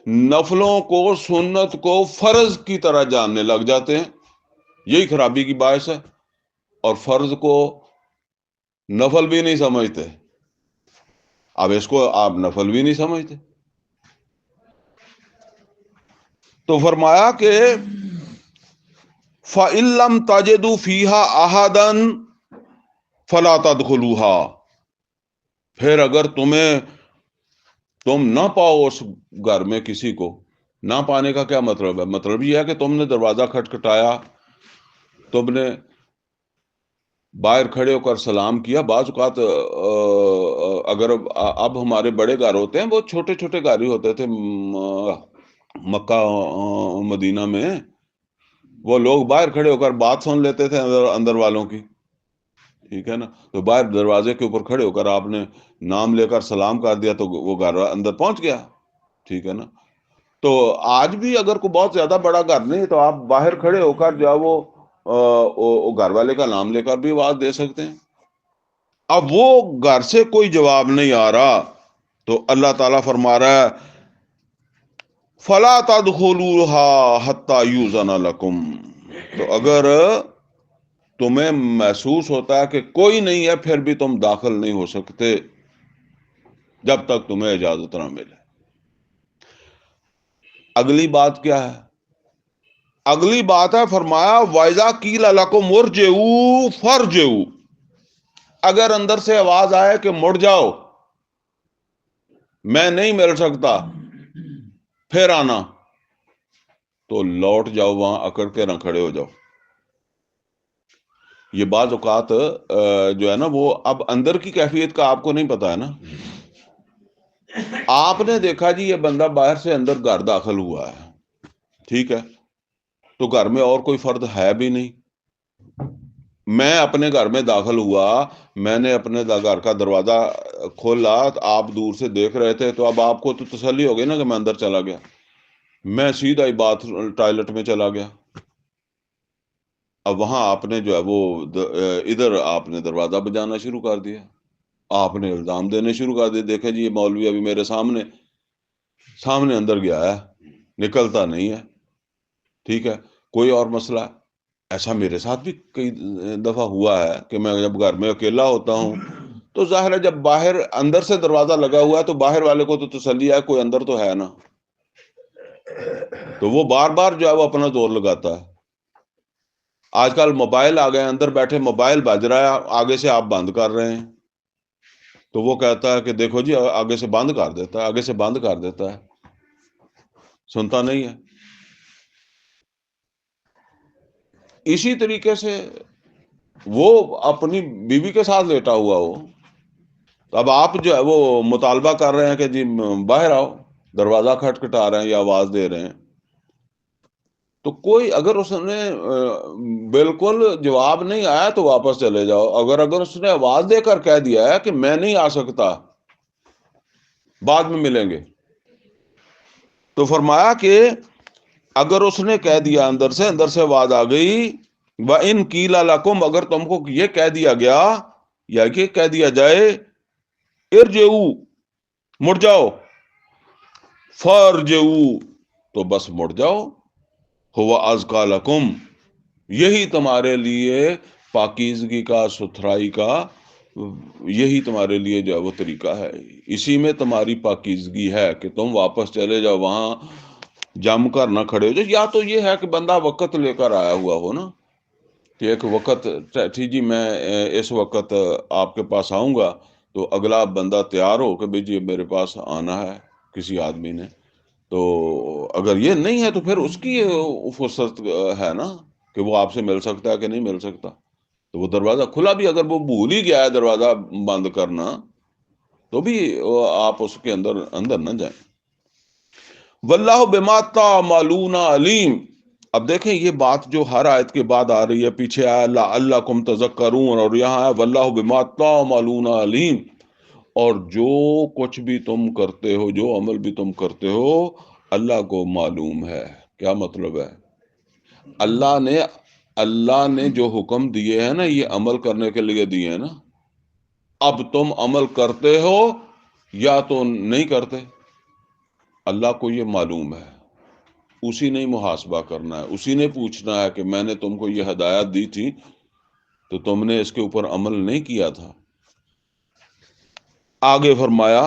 نفلوں کو سنت کو فرض کی طرح جاننے لگ جاتے ہیں، یہی خرابی کی باعث ہے۔ اور فرض کو نفل بھی نہیں سمجھتے، اب اس کو آپ نفل بھی نہیں سمجھتے۔ تو فرمایا کہ فَإِن لَّمْ تَجِدُوا فِيهَا أَحَدًا فَلَا تَدْخُلُوهَا، پھر اگر تم نہ پاؤ اس گھر میں کسی کو، نہ پانے کا کیا مطلب ہے؟ مطلب یہ ہے کہ تم نے دروازہ کھٹکھٹایا، تم نے باہر کھڑے ہو کر سلام کیا۔ بعض اوقات اگر اب ہمارے بڑے گھر ہوتے ہیں، وہ چھوٹے چھوٹے گھر ہی ہوتے تھے مکہ مدینہ میں، وہ لوگ باہر کھڑے ہو کر بات سن لیتے تھے اندر والوں کی، ٹھیک ہے نا۔ تو باہر دروازے کے اوپر کھڑے ہو کر آپ نے نام لے کر سلام کر دیا تو وہ گھر اندر پہنچ گیا، ٹھیک ہے نا۔ تو آج بھی اگر کوئی بہت زیادہ بڑا گھر نہیں تو آپ باہر کھڑے ہو کر جو وہ گھر والے کا نام لے کر بھی آواز دے سکتے ہیں۔ اب وہ گھر سے کوئی جواب نہیں آ رہا تو اللہ تعالیٰ فرما رہا ہے فَلَا تَدْخُلُوهَا حَتَّى يُؤْذَنَ لَكُمْ، تو اگر تمہیں محسوس ہوتا ہے کہ کوئی نہیں ہے پھر بھی تم داخل نہیں ہو سکتے جب تک تمہیں اجازت نہ ملے۔ اگلی بات کیا ہے؟ اگلی بات ہے فرمایا وَإِذَا قِيلَ لَكُمُ ارْجِعُوا فَارْجِعُوا، اگر اندر سے آواز آئے کہ مڑ جاؤ، میں نہیں مل سکتا، پھر آنا، تو لوٹ جاؤ، وہاں اکڑ کے نہ کھڑے ہو جاؤ۔ یہ بعض اوقات جو ہے نا وہ اب اندر کی کیفیت کا آپ کو نہیں پتا ہے نا۔ آپ نے دیکھا جی یہ بندہ باہر سے اندر گھر داخل ہوا ہے، ٹھیک ہے، تو گھر میں اور کوئی فرد ہے بھی نہیں، میں اپنے گھر میں داخل ہوا، میں نے اپنے گھر کا دروازہ کھولا، آپ دور سے دیکھ رہے تھے، تو اب آپ کو تو تسلی ہو گئی نا کہ میں اندر چلا گیا، میں سیدھا ہی ٹوائلٹ میں چلا گیا۔ اب وہاں آپ نے جو ہے وہ ادھر آپ نے دروازہ بجانا شروع کر دیا، آپ نے الزام دینے شروع کر دیے، دیکھیں جی یہ مولوی ابھی میرے سامنے اندر گیا ہے، نکلتا نہیں ہے، ٹھیک ہے، کوئی اور مسئلہ ہے؟ ایسا میرے ساتھ بھی کئی دفعہ ہوا ہے کہ میں جب گھر میں اکیلا ہوتا ہوں تو ظاہر ہے جب باہر اندر سے دروازہ لگا ہوا ہے تو باہر والے کو تو تسلی ہے کوئی اندر تو ہے نا، تو وہ بار بار جو ہے وہ اپنا زور لگاتا ہے۔ آج کل موبائل آ گئے، اندر بیٹھے موبائل بج رہا ہے، آگے سے آپ بند کر رہے ہیں تو وہ کہتا ہے کہ دیکھو جی آگے سے بند کر دیتا ہے، آگے سے بند کر دیتا ہے، سنتا نہیں ہے۔ اسی طریقے سے وہ اپنی بیوی کے ساتھ لیٹا ہوا ہو، تو اب آپ جو ہے وہ مطالبہ کر رہے ہیں کہ جی باہر آؤ، دروازہ کھٹکھٹا رہے ہیں یا آواز دے رہے ہیں، تو کوئی اگر اس نے بالکل جواب نہیں آیا تو واپس چلے جاؤ، اگر اس نے آواز دے کر کہہ دیا ہے کہ میں نہیں آ سکتا، بعد میں ملیں گے، تو فرمایا کہ اگر اس نے کہہ دیا اندر سے آواز آ گئی، وَإِن قِيلَ لَكُمْ، اگر تم کو یہ کہہ دیا گیا یا کہ کہہ دیا جائے ارجعوا، مڑ جاؤ، فارجعوا، تو بس مڑ جاؤ، هُوَ أَزْكَىٰ لَكُمْ، یہی تمہارے لیے پاکیزگی کا، ستھرائی کا، یہی تمہارے لیے جو ہے وہ طریقہ ہے، اسی میں تمہاری پاکیزگی ہے کہ تم واپس چلے جاؤ وہاں جم کر نہ کھڑے ہو جائے. یا تو یہ ہے کہ بندہ وقت لے کر آیا ہوا ہو نا، کہ ایک وقت ٹھیک جی میں اس وقت آپ کے پاس آؤں گا، تو اگلا بندہ تیار ہو کہ بھائی جی میرے پاس آنا ہے کسی آدمی نے. تو اگر یہ نہیں ہے تو پھر اس کی فرصت ہے نا کہ وہ آپ سے مل سکتا ہے کہ نہیں مل سکتا. تو وہ دروازہ کھلا بھی اگر وہ بھول ہی گیا ہے دروازہ بند کرنا تو بھی آپ اس کے اندر نہ جائیں. واللہ بما تعملون علیم. اب دیکھیں یہ بات جو ہر آیت کے بعد آ رہی ہے، پیچھے آیا لعلکم تذکرون، اور یہاں ہے واللہ بما تعملون علیم، اور جو کچھ بھی تم کرتے ہو، جو عمل بھی تم کرتے ہو، اللہ کو معلوم ہے. کیا مطلب ہے؟ اللہ نے جو حکم دیے ہیں نا یہ عمل کرنے کے لیے دیے ہیں نا. اب تم عمل کرتے ہو یا تو نہیں کرتے، اللہ کو یہ معلوم ہے. اسی نے محاسبہ کرنا ہے، اسی نے پوچھنا ہے کہ میں نے تم کو یہ ہدایت دی تھی تو تم نے اس کے اوپر عمل نہیں کیا تھا. آگے فرمایا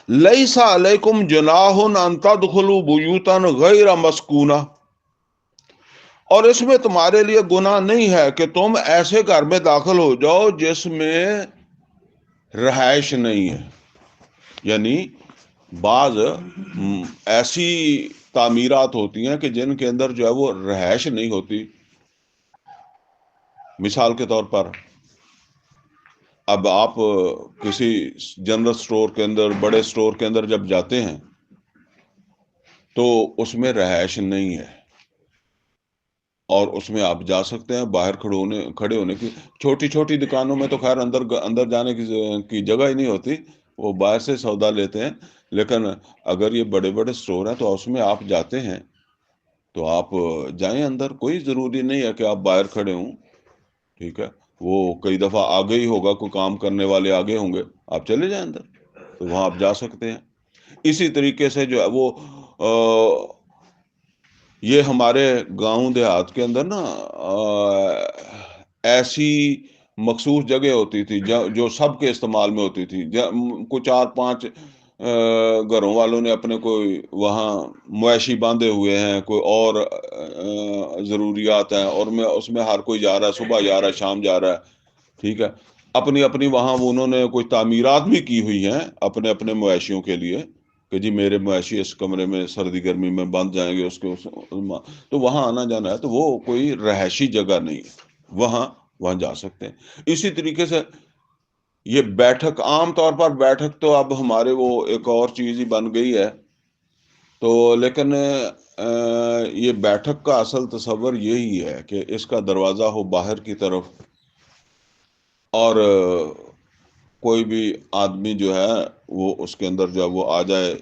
لیس علیکم جناح ان تدخلوا بیوتا غیر مسکونہ، اور اس میں تمہارے لیے گناہ نہیں ہے کہ تم ایسے گھر میں داخل ہو جاؤ جس میں رہائش نہیں ہے. یعنی بعض ایسی تعمیرات ہوتی ہیں کہ جن کے اندر جو ہے وہ رہائش نہیں ہوتی. مثال کے طور پر اب آپ کسی جنرل سٹور کے اندر، بڑے سٹور کے اندر جب جاتے ہیں تو اس میں رہائش نہیں ہے، اور اس میں آپ جا سکتے ہیں. باہر کھڑے ہونے کی چھوٹی چھوٹی دکانوں میں تو خیر اندر جانے کی جگہ ہی نہیں ہوتی، وہ باہر سے سودا لیتے ہیں. لیکن اگر یہ بڑے بڑے سٹور ہیں تو اس میں آپ جاتے ہیں تو آپ جائیں اندر، کوئی ضروری نہیں ہے کہ آپ باہر کھڑے ہوں. ٹھیک ہے، وہ کئی دفعہ آگے ہی ہوگا، کوئی کام کرنے والے آگے ہوں گے، آپ چلے جائیں اندر، تو وہاں آپ جا سکتے ہیں. اسی طریقے سے جو ہے وہ یہ ہمارے گاؤں دیہات کے اندر نا ایسی مخصوص جگہ ہوتی تھی جو سب کے استعمال میں ہوتی تھی. کچھ 4-5 گھروں والوں نے اپنے کوئی وہاں مویشی باندھے ہوئے ہیں، کوئی اور ضروریات ہیں، اور اس میں ہر کوئی جا رہا ہے، صبح جا رہا ہے، شام جا رہا ہے. ٹھیک ہے، اپنی اپنی وہاں انہوں نے کوئی تعمیرات بھی کی ہوئی ہیں اپنے اپنے مویشیوں کے لیے کہ جی میرے مویشی اس کمرے میں سردی گرمی میں بند جائیں گے، تو وہاں آنا جانا ہے. تو وہ کوئی رہائشی جگہ نہیں ہے، وہاں جا سکتے ہیں. اسی طریقے سے یہ بیٹھک، عام طور پر بیٹھک تو اب ہمارے وہ ایک اور چیز ہی بن گئی ہے. تو لیکن یہ بیٹھک کا اصل تصور یہی ہے کہ اس کا دروازہ ہو باہر کی طرف، اور کوئی بھی آدمی جو ہے وہ اس کے اندر جو ہے وہ آ جائے.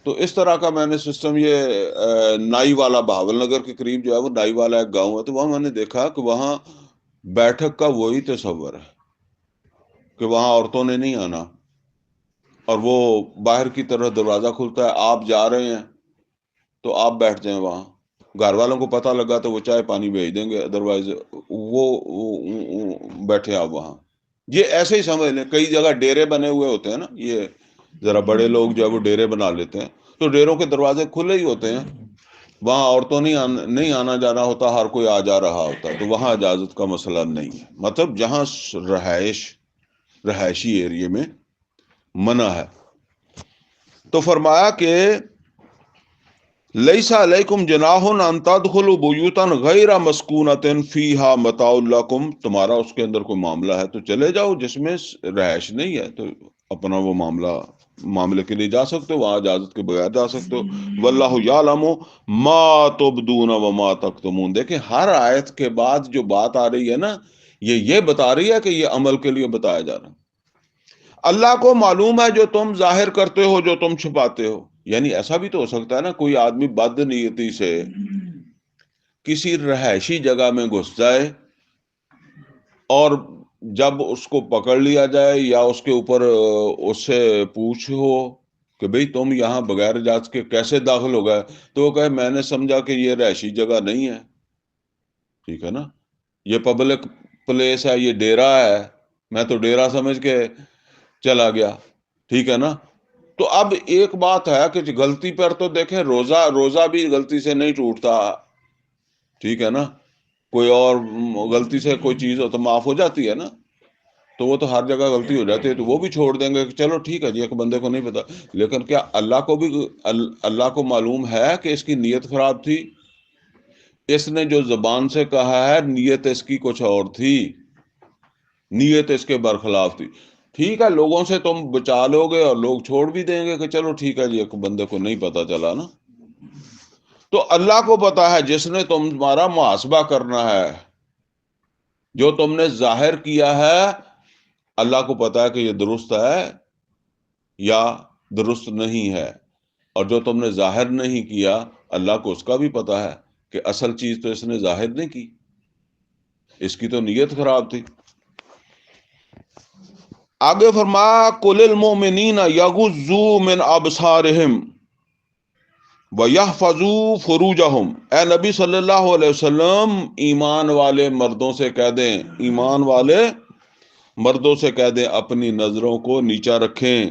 تو اس طرح کا میں نے سسٹم، یہ نائی والا بہاول نگر کے قریب جو ہے وہ نائی والا ایک گاؤں ہے، تو وہاں میں نے دیکھا کہ وہاں بیٹھک کا وہی تصور ہے کہ وہاں عورتوں نے نہیں آنا، اور وہ باہر کی طرف دروازہ کھلتا ہے، آپ جا رہے ہیں تو آپ بیٹھ جائیں وہاں. گھر والوں کو پتہ لگا تو وہ چائے پانی بھیج دیں گے، ادروائز وہ بیٹھے آپ وہاں. یہ ایسے ہی سمجھ لیں، کئی جگہ ڈیرے بنے ہوئے ہوتے ہیں نا، یہ ذرا بڑے لوگ جو ہے وہ ڈیرے بنا لیتے ہیں، تو ڈیروں کے دروازے کھلے ہی ہوتے ہیں، وہاں عورتوں نہیں آنا جانا ہوتا، ہر کوئی آ جا رہا ہوتا ہے. تو وہاں اجازت کا مسئلہ نہیں ہے، مطلب جہاں رہائشی ایریے میں منع ہے. تو فرمایا کہ لیس علیکم جناح ان تدخلوا بیوتا غیر مسکونۃ فیہا متاع لکم، تمہارا اس کے اندر کوئی معاملہ ہے تو چلے جاؤ، جس میں رہائش نہیں ہے تو اپنا وہ معاملے کے لیے جا سکتے ہو، وہاں اجازت کے بغیر جا سکتے ہو. واللہ یعلم ما تبدون وما تکتمون. دیکھیں ہر آیت کے بعد جو بات آ رہی ہے نا، یہ بتا رہی ہے کہ یہ عمل کے لیے بتایا جا رہا ہے. اللہ کو معلوم ہے جو تم ظاہر کرتے ہو، جو تم چھپاتے ہو. یعنی ایسا بھی تو ہو سکتا ہے نا، کوئی آدمی بد نیتی سے کسی رہائشی جگہ میں گھس جائے، اور جب اس کو پکڑ لیا جائے یا اس کے اوپر اس سے پوچھ ہو کہ بھئی تم یہاں بغیر اجازت کے کیسے داخل ہو گئے، تو وہ کہے میں نے سمجھا کہ یہ رہائشی جگہ نہیں ہے. ٹھیک ہے نا، یہ پبلک پلیس ہے، یہ ڈیرا ہے، میں تو ڈیرا سمجھ کے چلا گیا. ٹھیک ہے نا. تو اب ایک بات ہے کہ غلطی پر تو دیکھیں روزہ بھی غلطی سے نہیں ٹوٹتا، ٹھیک ہے نا، کوئی اور غلطی سے کوئی چیز ہو تو معاف ہو جاتی ہے نا، تو وہ تو ہر جگہ غلطی ہو جاتی ہے تو وہ بھی چھوڑ دیں گے کہ چلو ٹھیک ہے جی، ایک بندے کو نہیں پتا، لیکن کیا اللہ کو معلوم ہے کہ اس کی نیت خراب تھی؟ اس نے جو زبان سے کہا ہے نیت اس کی کچھ اور تھی، نیت اس کے برخلاف تھی، ٹھیک ہے لوگوں سے تم بچا لو گے اور لوگ چھوڑ بھی دیں گے کہ چلو ٹھیک ہے جی، ایک بندے کو نہیں پتا چلا نا، تو اللہ کو پتا ہے جس نے تمہارا محاسبہ کرنا ہے، جو تم نے ظاہر کیا ہے اللہ کو پتا ہے کہ یہ درست ہے یا درست نہیں ہے، اور جو تم نے ظاہر نہیں کیا اللہ کو اس کا بھی پتا ہے کہ اصل چیز تو اس نے ظاہر نہیں کی، اس کی تو نیت خراب تھی۔ آگے فرمایا قل المؤمنین یغضوا من ابصارہم وَيَحْفَظُوا فُرُوجَهُمْ، اے نبی صلی اللہ علیہ وسلم ایمان والے مردوں سے کہہ دیں، ایمان والے مردوں سے کہہ دیں اپنی نظروں کو نیچا رکھیں۔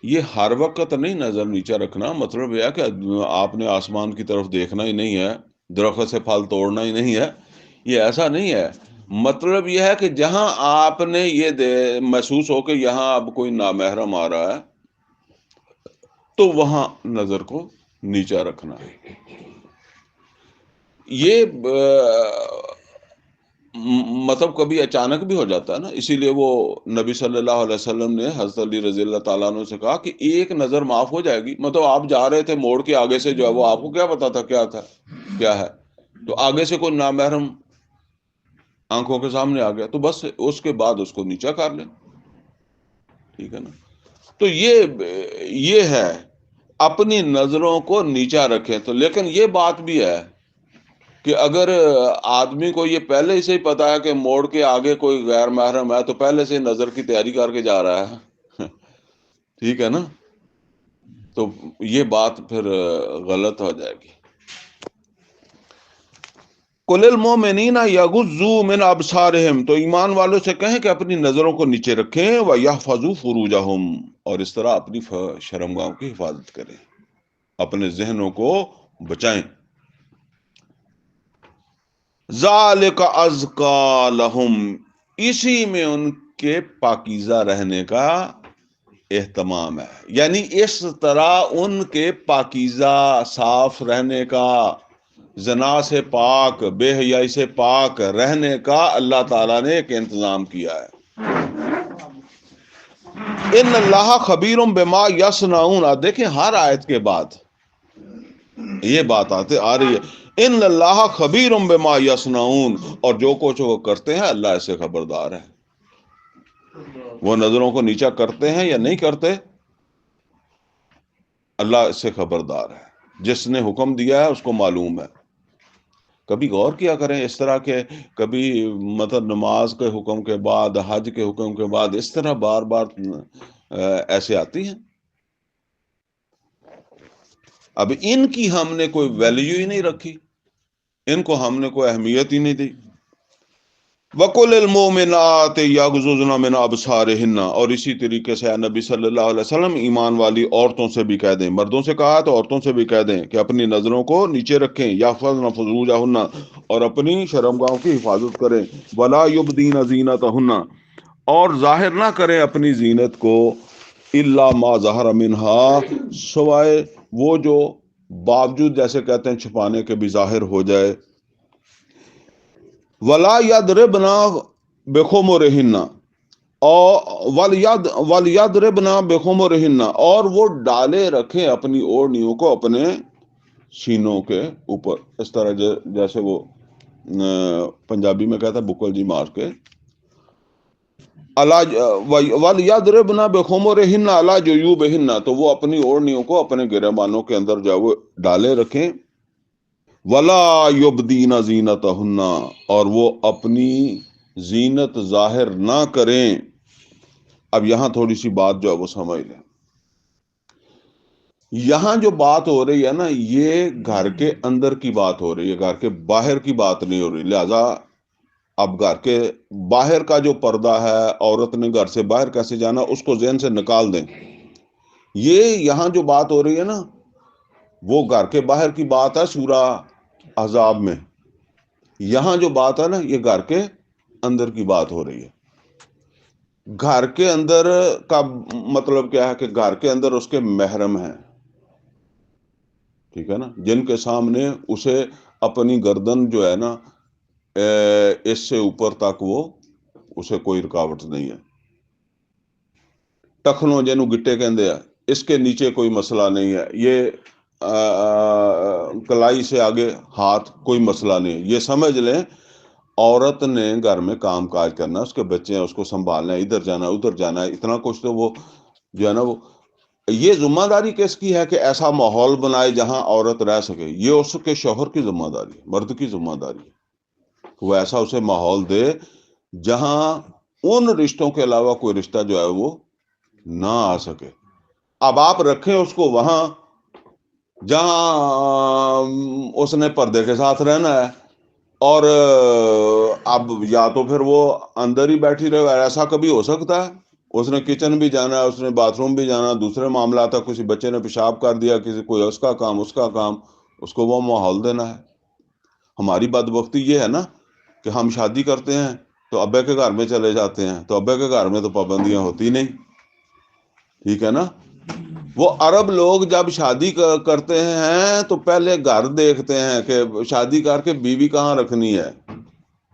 یہ ہر وقت نہیں نظر نیچا رکھنا، مطلب یہ ہے کہ آپ نے آسمان کی طرف دیکھنا ہی نہیں ہے، درخت سے پھل توڑنا ہی نہیں ہے، یہ ایسا نہیں ہے، مطلب یہ ہے کہ جہاں آپ نے یہ محسوس ہو کہ یہاں اب کوئی نامحرم آ رہا ہے تو وہاں نظر کو نیچا رکھنا ہے۔ یہ مطلب کبھی اچانک بھی ہو جاتا ہے نا، اسی لیے وہ نبی صلی اللہ علیہ وسلم نے حضرت علی رضی اللہ تعالیٰ عنہ سے کہا کہ ایک نظر معاف ہو جائے گی، مطلب آپ جا رہے تھے موڑ کے آگے سے جو ہے وہ آپ کو کیا پتا تھا کیا ہے، تو آگے سے کوئی نامحرم آنکھوں کے سامنے آ گیا تو بس اس کے بعد اس کو نیچا کر لیں، ٹھیک ہے نا، تو یہ ہے اپنی نظروں کو نیچا رکھیں۔ تو لیکن یہ بات بھی ہے کہ اگر آدمی کو یہ پہلے ہی سے ہی پتا ہے کہ موڑ کے آگے کوئی غیر محرم ہے تو پہلے سے نظر کی تیاری کر کے جا رہا ہے ٹھیک ہے نا، تو یہ بات پھر غلط ہو جائے گی۔ قل المؤمنین یغضوا من ابصارہم، تو ایمان والوں سے کہیں کہ اپنی نظروں کو نیچے رکھیں، ویحفظوا فروجہم، اور اس طرح اپنی شرمگاہوں کی حفاظت کریں، اپنے ذہنوں کو بچائیں۔ ذالک ازکا لہم، اسی میں ان کے پاکیزہ رہنے کا اہتمام ہے، یعنی اس طرح ان کے پاکیزہ صاف رہنے کا، زنا سے پاک، بے حیائی سے پاک رہنے کا اللہ تعالیٰ نے ایک انتظام کیا ہے۔ ان اللہ خبیر بما یصنعون، دیکھیں ہر آیت کے بعد یہ بات آ رہی ہے، ان اللہ خبیر بما یصنعون، اور جو کچھ وہ کرتے ہیں اللہ اس سے خبردار ہے۔ وہ نظروں کو نیچا کرتے ہیں یا نہیں کرتے اللہ اس سے خبردار ہے، جس نے حکم دیا ہے اس کو معلوم ہے۔ کبھی غور کیا کریں اس طرح کے، کبھی مطلب نماز کے حکم کے بعد، حج کے حکم کے بعد اس طرح بار بار ایسے آتی ہیں، اب ان کی ہم نے کوئی ویلیو ہی نہیں رکھی، ان کو ہم نے کوئی اہمیت ہی نہیں دی۔ وَقُلِ الْمُؤْمِنَاتِ يَغْضُضْنَ مِنْ أَبْصَارِهِنَّ، اور اسی طریقے سے نبی صلی اللہ علیہ وسلم ایمان والی عورتوں سے بھی کہہ دیں، مردوں سے کہا تو عورتوں سے بھی کہہ دیں کہ اپنی نظروں کو نیچے رکھیں، يَحْفَظْنَ فُرُوجَهُنَّ، اور اپنی شرمگاہوں کی حفاظت کریں، وَلَا يُبْدِينَ زِينَتَهُنَّ، اور ظاہر نہ کریں اپنی زینت کو، إِلَّا مَا ظَهَرَ مِنْهَا، سوائے وہ جو باوجود جیسے کہتے ہیں چھپانے کے بھی ظاہر ہو جائے، وَلَا يَضْرِبْنَ بِخُمُرِهِنَّ، وَلْيَضْرِبْنَ بِخُمُرِهِنَّ، اور وہ ڈالے رکھیں اپنی اوڑھنیوں کو اپنے سینوں کے اوپر، اس طرح جیسے وہ پنجابی میں کہتا ہے بکل جی مار کے، وَلْيَضْرِبْنَ بِخُمُرِهِنَّ عَلَىٰ جُيُوبِهِنَّ، تو وہ اپنی اوڑھنیوں کو اپنے گریبانوں کے اندر جو ہے وہ ڈالے رکھیں، وَلَا يُبْدِينَ زِينَتَهُنَّ، اور وہ اپنی زینت ظاہر نہ کریں۔ اب یہاں تھوڑی سی بات جو ہے وہ سمجھ لیں، یہاں جو بات ہو رہی ہے نا یہ گھر کے اندر کی بات ہو رہی ہے، گھر کے باہر کی بات نہیں ہو رہی، لہذا اب گھر کے باہر کا جو پردہ ہے، عورت نے گھر سے باہر کیسے جانا، اس کو ذہن سے نکال دیں. یہ یہاں جو بات ہو رہی ہے نا، وہ گھر کے باہر کی بات ہے سورہ احزاب میں. یہاں جو بات ہے نا، یہ گھر کے اندر کی بات ہو رہی ہے. گھر کے اندر کا مطلب کیا ہے کہ گھر کے اندر اس کے محرم ہیں، ٹھیک ہے نا، جن کے سامنے اسے اپنی گردن جو ہے نا اس سے اوپر تک وہ اسے کوئی رکاوٹ نہیں ہے. ٹخنوں جنوں گٹے کہندے ہیں، اس کے نیچے کوئی مسئلہ نہیں ہے. یہ کلائی سے آگے ہاتھ کوئی مسئلہ نہیں ہے. یہ سمجھ لیں عورت نے گھر میں کام کاج کرنا، اس کے بچے ہیں، اس کو سنبھالنا ہے، ادھر جانا ادھر جانا ہے، اتنا کچھ تو وہ جو ہے نا وہ یہ ذمہ داری کس کی ہے کہ ایسا ماحول بنائے جہاں عورت رہ سکے. یہ اس کے شوہر کی ذمہ داری ہے، مرد کی ذمہ داری ہے. وہ ایسا اسے ماحول دے جہاں ان رشتوں کے علاوہ کوئی رشتہ جو ہے وہ نہ آ سکے. اب آپ رکھیں اس کو وہاں جہاں اس نے پردے کے ساتھ رہنا ہے، اور اب یا تو پھر وہ اندر ہی بیٹھی رہے. ایسا کبھی ہو سکتا ہے؟ اس نے کچن بھی جانا ہے، اس نے باتھ روم بھی جانا، دوسرے معاملات ہے، کسی بچے نے پیشاب کر دیا، کسی کوئی اس کا کام اس کا کام، اس کو وہ ماحول دینا ہے. ہماری بدبختی یہ ہے نا کہ ہم شادی کرتے ہیں تو ابے کے گھر میں چلے جاتے ہیں، تو ابے کے گھر میں تو پابندیاں ہوتی نہیں، ٹھیک ہے نا. وہ عرب لوگ جب شادی کرتے ہیں تو پہلے گھر دیکھتے ہیں کہ شادی کر کے بیوی کہاں رکھنی ہے،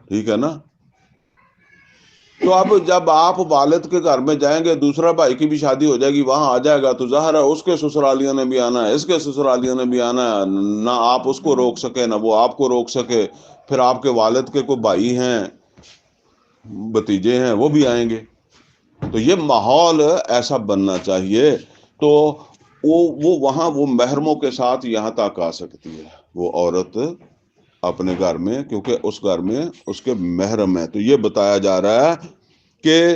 ٹھیک ہے نا. تو اب جب آپ والد کے گھر میں جائیں گے، دوسرا بھائی کی بھی شادی ہو جائے گی، وہاں آ جائے گا، تو ظاہر ہے اس کے سسرالیوں نے بھی آنا ہے، اس کے سسرالیوں نے بھی آنا ہے. نہ آپ اس کو روک سکے نہ وہ آپ کو روک سکے. پھر آپ کے والد کے کوئی بھائی ہیں، بھتیجے ہیں، وہ بھی آئیں گے. تو یہ ماحول ایسا بننا چاہیے. تو وہ وہاں وہ محرموں کے ساتھ یہاں تک آ سکتی ہے وہ عورت اپنے گھر میں، کیونکہ اس گھر میں اس کے محرم ہے. تو یہ بتایا جا رہا ہے کہ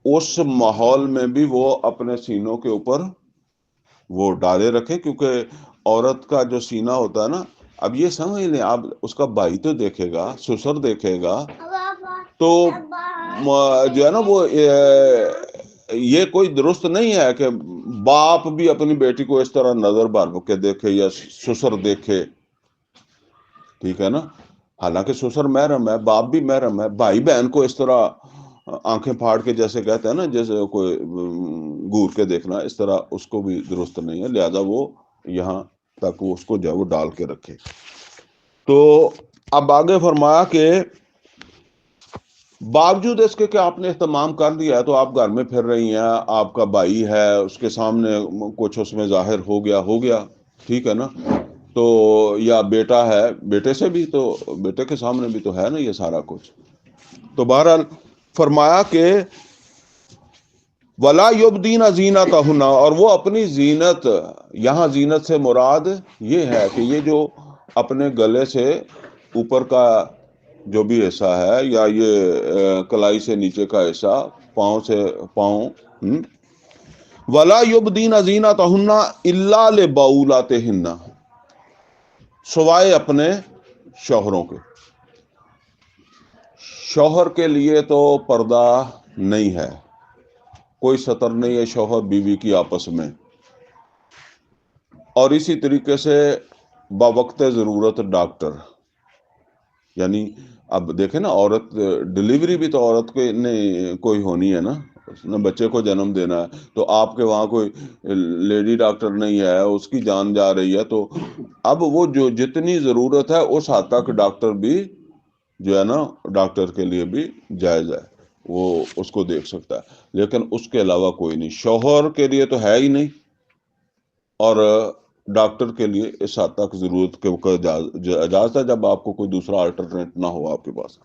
اس ماحول میں بھی وہ اپنے سینوں کے اوپر وہ ڈالے رکھے، کیونکہ عورت کا جو سینہ ہوتا ہے نا، اب یہ سمجھ لیں آپ، اس کا بھائی تو دیکھے گا، سسر دیکھے گا، تو جو ہے نا وہ یہ کوئی درست نہیں ہے کہ باپ بھی اپنی بیٹی کو اس طرح نظر بھر کے دیکھے یا سسر دیکھے، ٹھیک ہے نا. حالانکہ سسر محرم ہے، باپ بھی محرم ہے. بھائی بہن کو اس طرح آنکھیں پھاڑ کے جیسے کہتے ہیں نا، جیسے کوئی گور کے دیکھنا، اس طرح اس کو بھی درست نہیں ہے. لہذا وہ یہاں تک اس کو جو ہے وہ ڈال کے رکھے. تو اب آگے فرمایا کہ باوجود اس کے کہ آپ نے اہتمام کر لیا ہے، تو آپ گھر میں پھر رہی ہیں، آپ کا بھائی ہے، اس کے سامنے کچھ اس میں ظاہر ہو گیا، ٹھیک ہے نا. تو یا بیٹا ہے، بیٹے سے بھی تو بیٹے کے سامنے بھی تو ہے نا یہ سارا کچھ. تو بہرحال فرمایا کہ ولا یبدین زینتہن، اور وہ اپنی زینت، یہاں زینت سے مراد یہ ہے کہ یہ جو اپنے گلے سے اوپر کا جو بھی حصہ ہے، یا یہ کلائی سے نیچے کا حصہ، پاؤں سے پاؤں، ولا یبدین زینتہن الا لبعولاتہن، سوائے اپنے شوہروں کے. شوہر کے لیے تو پردہ نہیں ہے، کوئی سطر نہیں ہے شوہر بیوی کی آپس میں. اور اسی طریقے سے باوقت ضرورت ڈاکٹر، یعنی اب دیکھیں نا، عورت ڈلیوری بھی تو عورت کے نہیں کوئی ہونی ہے نا، اس نے بچے کو جنم دینا ہے. تو آپ کے وہاں کوئی لیڈی ڈاکٹر نہیں ہے، اس کی جان جا رہی ہے، تو اب وہ جو جتنی ضرورت ہے اس حد تک ڈاکٹر بھی جو ہے نا، ڈاکٹر کے لیے بھی جائز ہے، وہ اس کو دیکھ سکتا ہے. لیکن اس کے علاوہ کوئی نہیں. شوہر کے لیے تو ہے ہی نہیں، اور ڈاکٹر کے لیے اس حد تک ضرورت کے اجازت ہے جب آپ کو کوئی دوسرا الٹرنیٹ نہ ہو آپ کے پاس.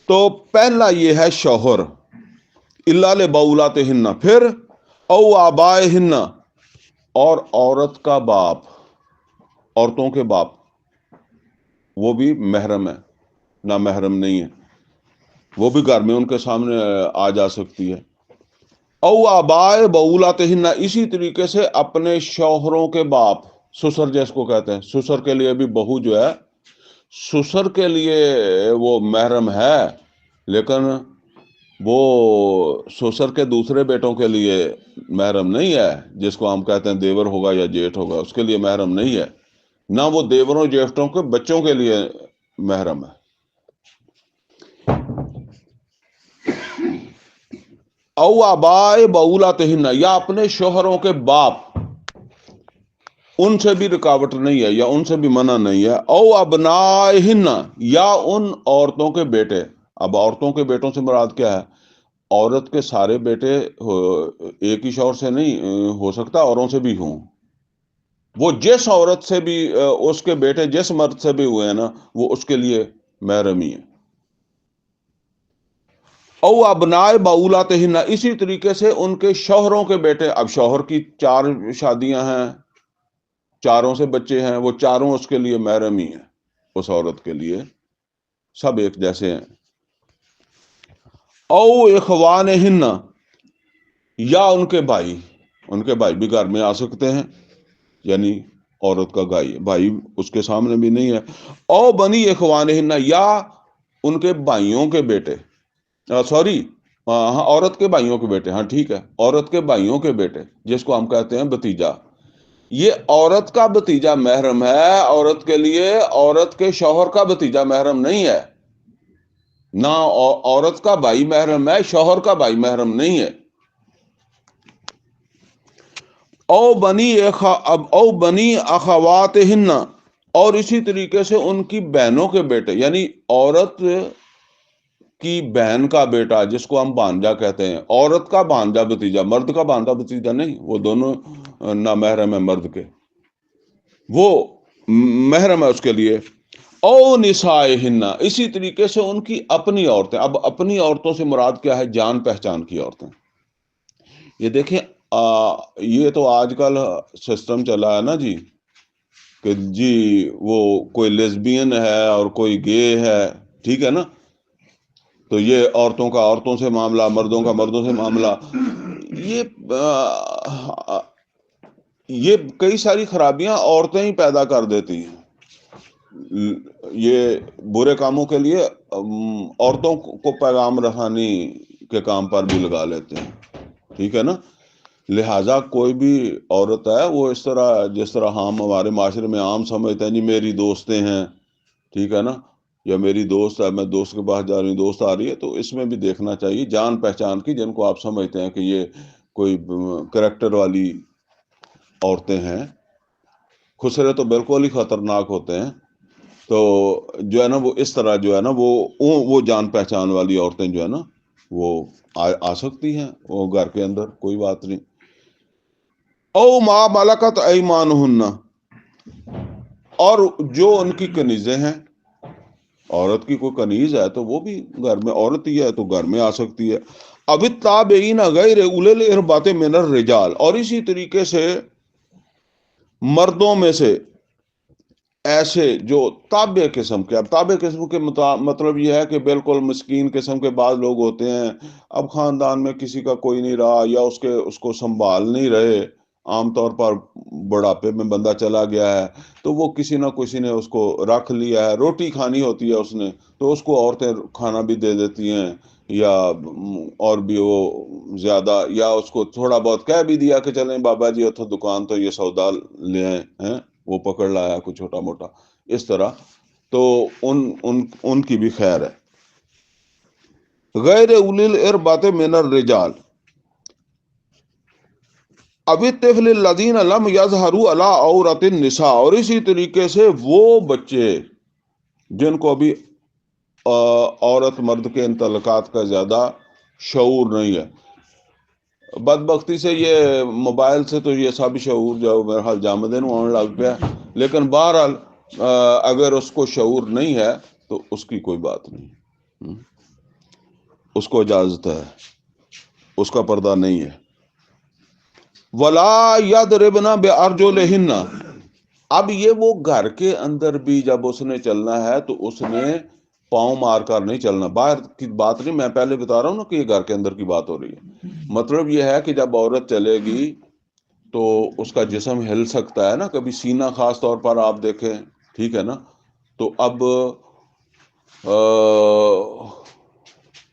تو پہلا یہ ہے شوہر، الا لبعولاتہن. پھر او آبائہن، اور عورت کا باپ، عورتوں کے باپ، وہ بھی محرم ہے، نہ محرم نہیں ہے، وہ بھی گھر میں ان کے سامنے آ جا سکتی ہے. او آبائے بعولاتہن، اسی طریقے سے اپنے شوہروں کے باپ، سسر جس کو کہتے ہیں، سسر کے لیے بھی بہو جو ہے سسر کے لیے وہ محرم ہے، لیکن وہ سسر کے دوسرے بیٹوں کے لیے محرم نہیں ہے، جس کو ہم کہتے ہیں دیور ہوگا یا جیٹھ ہوگا، اس کے لیے محرم نہیں ہے، نہ وہ دیوروں جیٹھوں کے بچوں کے لیے محرم ہے۔ او آبائے بولاتہن، یا اپنے شوہروں کے باپ، ان سے بھی رکاوٹ نہیں ہے یا ان سے بھی منع نہیں ہے۔ او ابنائہن، یا ان عورتوں کے بیٹے۔ اب عورتوں کے بیٹوں سے مراد کیا ہے؟ عورت کے سارے بیٹے ایک ہی شوہر سے نہیں ہو سکتا، اوروں سے بھی ہوں۔ وہ جس عورت سے بھی اس کے بیٹے جس مرد سے بھی ہوئے ہیں نا، وہ اس کے لیے محرم ہی ہے۔ او ابنائے بولاتہن، اسی طریقے سے ان کے شوہروں کے بیٹے۔ اب شوہر کی 4 شادیاں ہیں، چاروں سے بچے ہیں، وہ چاروں اس کے لیے محرم ہی ہیں، اس عورت کے لیے سب ایک جیسے ہیں۔ او اخوانہن، یا ان کے بھائی بھی گھر میں آ سکتے ہیں، یعنی عورت کا بھائی اس کے سامنے بھی نہیں ہے۔ او بنی اخوانہن، یا ان کے بھائیوں کے بیٹے، ہاں عورت کے بھائیوں کے بیٹے، ہاں ٹھیک ہے، عورت کے بھائیوں کے بیٹے، جس کو ہم کہتے ہیں بھتیجا۔ یہ عورت کا بھتیجا محرم ہے عورت کے لیے، عورت کے شوہر کا بھتیجا محرم نہیں ہے۔ نہ عورت کا بھائی محرم ہے، شوہر کا بھائی محرم نہیں ہے۔ او بنی اخواتہن، اور اسی طریقے سے ان کی بہنوں کے بیٹے، یعنی عورت کی بہن کا بیٹا، جس کو ہم بھانجا کہتے ہیں، عورت کا بھانجا بھتیجا، مرد کا بھانجا بھتیجا نہیں، وہ دونوں نامحرم ہے مرد کے، وہ محرم ہے اس کے لیے۔ او نسائہن، اسی طریقے سے ان کی اپنی عورتیں۔ اب اپنی عورتوں سے مراد کیا ہے؟ جان پہچان کی عورتیں۔ یہ دیکھیں یہ تو آج کل سسٹم چلا ہے نا جی، کہ جی وہ کوئی لیزبین ہے اور کوئی گے ہے، ٹھیک ہے نا، تو یہ عورتوں کا عورتوں سے معاملہ، مردوں کا مردوں سے معاملہ، یہ کئی ساری خرابیاں عورتیں ہی پیدا کر دیتی ہیں۔ یہ برے کاموں کے لیے عورتوں کو پیغام رسانی کے کام پر بھی لگا لیتے ہیں، ٹھیک ہے نا۔ لہٰذا کوئی بھی عورت ہے، وہ اس طرح جس طرح ہم ہمارے معاشرے میں عام سمجھتے ہیں، جی میری دوستیں ہیں، ٹھیک ہے نا، یا میری دوست ہے، میں دوست کے پاس جا رہی ہوں، دوست آ رہی ہے، تو اس میں بھی دیکھنا چاہیے جان پہچان کی، جن کو آپ سمجھتے ہیں کہ یہ کوئی کریکٹر والی عورتیں ہیں۔ خسرے تو بالکل ہی خطرناک ہوتے ہیں، تو جو ہے نا وہ اس طرح جو ہے نا وہ جان پہچان والی عورتیں جو ہے نا وہ آ سکتی ہیں وہ گھر کے اندر، کوئی بات نہیں۔ او ما ملکت ایمانہن، اور جو ان کی کنیزیں ہیں، عورت کی کوئی کنیز ہے تو وہ بھی گھر میں، عورت ہی ہے تو گھر میں آ سکتی ہے۔ اب التابعین غیر اولي الاربۃ من الرجال، اور اسی طریقے سے مردوں میں سے ایسے جو تابع قسم کے، اب تابع قسم کے مطلب یہ ہے کہ بالکل مسکین قسم کے بعض لوگ ہوتے ہیں، اب خاندان میں کسی کا کوئی نہیں رہا، یا اس کو سنبھال نہیں رہے، عام طور پر بڑھاپے میں بندہ چلا گیا ہے، تو وہ کسی نہ کسی نے اس کو رکھ لیا ہے، روٹی کھانی ہوتی ہے اس نے، تو اس کو عورتیں کھانا بھی دے دیتی ہیں، یا اور بھی وہ زیادہ، یا اس کو تھوڑا بہت کہہ بھی دیا کہ چلیں بابا جی اتھو دکان تو یہ سودا لے آئیں ہیں، وہ پکڑ لایا کچھ چھوٹا موٹا اس طرح، تو ان کی بھی خیر ہے۔ غیر اولی الاربۃ من الرجال اب الطفل الذین لم یظہروا علی عورۃ النساء، اور اسی طریقے سے وہ بچے جن کو ابھی عورت مرد کے تعلقات کا زیادہ شعور نہیں ہے۔ بدبختی سے یہ موبائل سے تو یہ سب شعور جو میرے حال جامدن ہونے لگ پیا، لیکن بہرحال اگر اس کو شعور نہیں ہے تو اس کی کوئی بات نہیں، اس کو اجازت ہے، اس کا پردہ نہیں ہے۔ وَلَا يَضْرِبْنَ بِأَرْجُلِهِنَّ، اب یہ وہ گھر کے اندر بھی جب اس نے چلنا ہے تو اس نے پاؤں مار کر نہیں چلنا، باہر کی بات نہیں، میں پہلے بتا رہا ہوں نا کہ یہ گھر کے اندر کی بات ہو رہی ہے۔ مطلب یہ ہے کہ جب عورت چلے گی تو اس کا جسم ہل سکتا ہے نا، کبھی سینہ خاص طور پر آپ دیکھیں، ٹھیک ہے نا، تو اب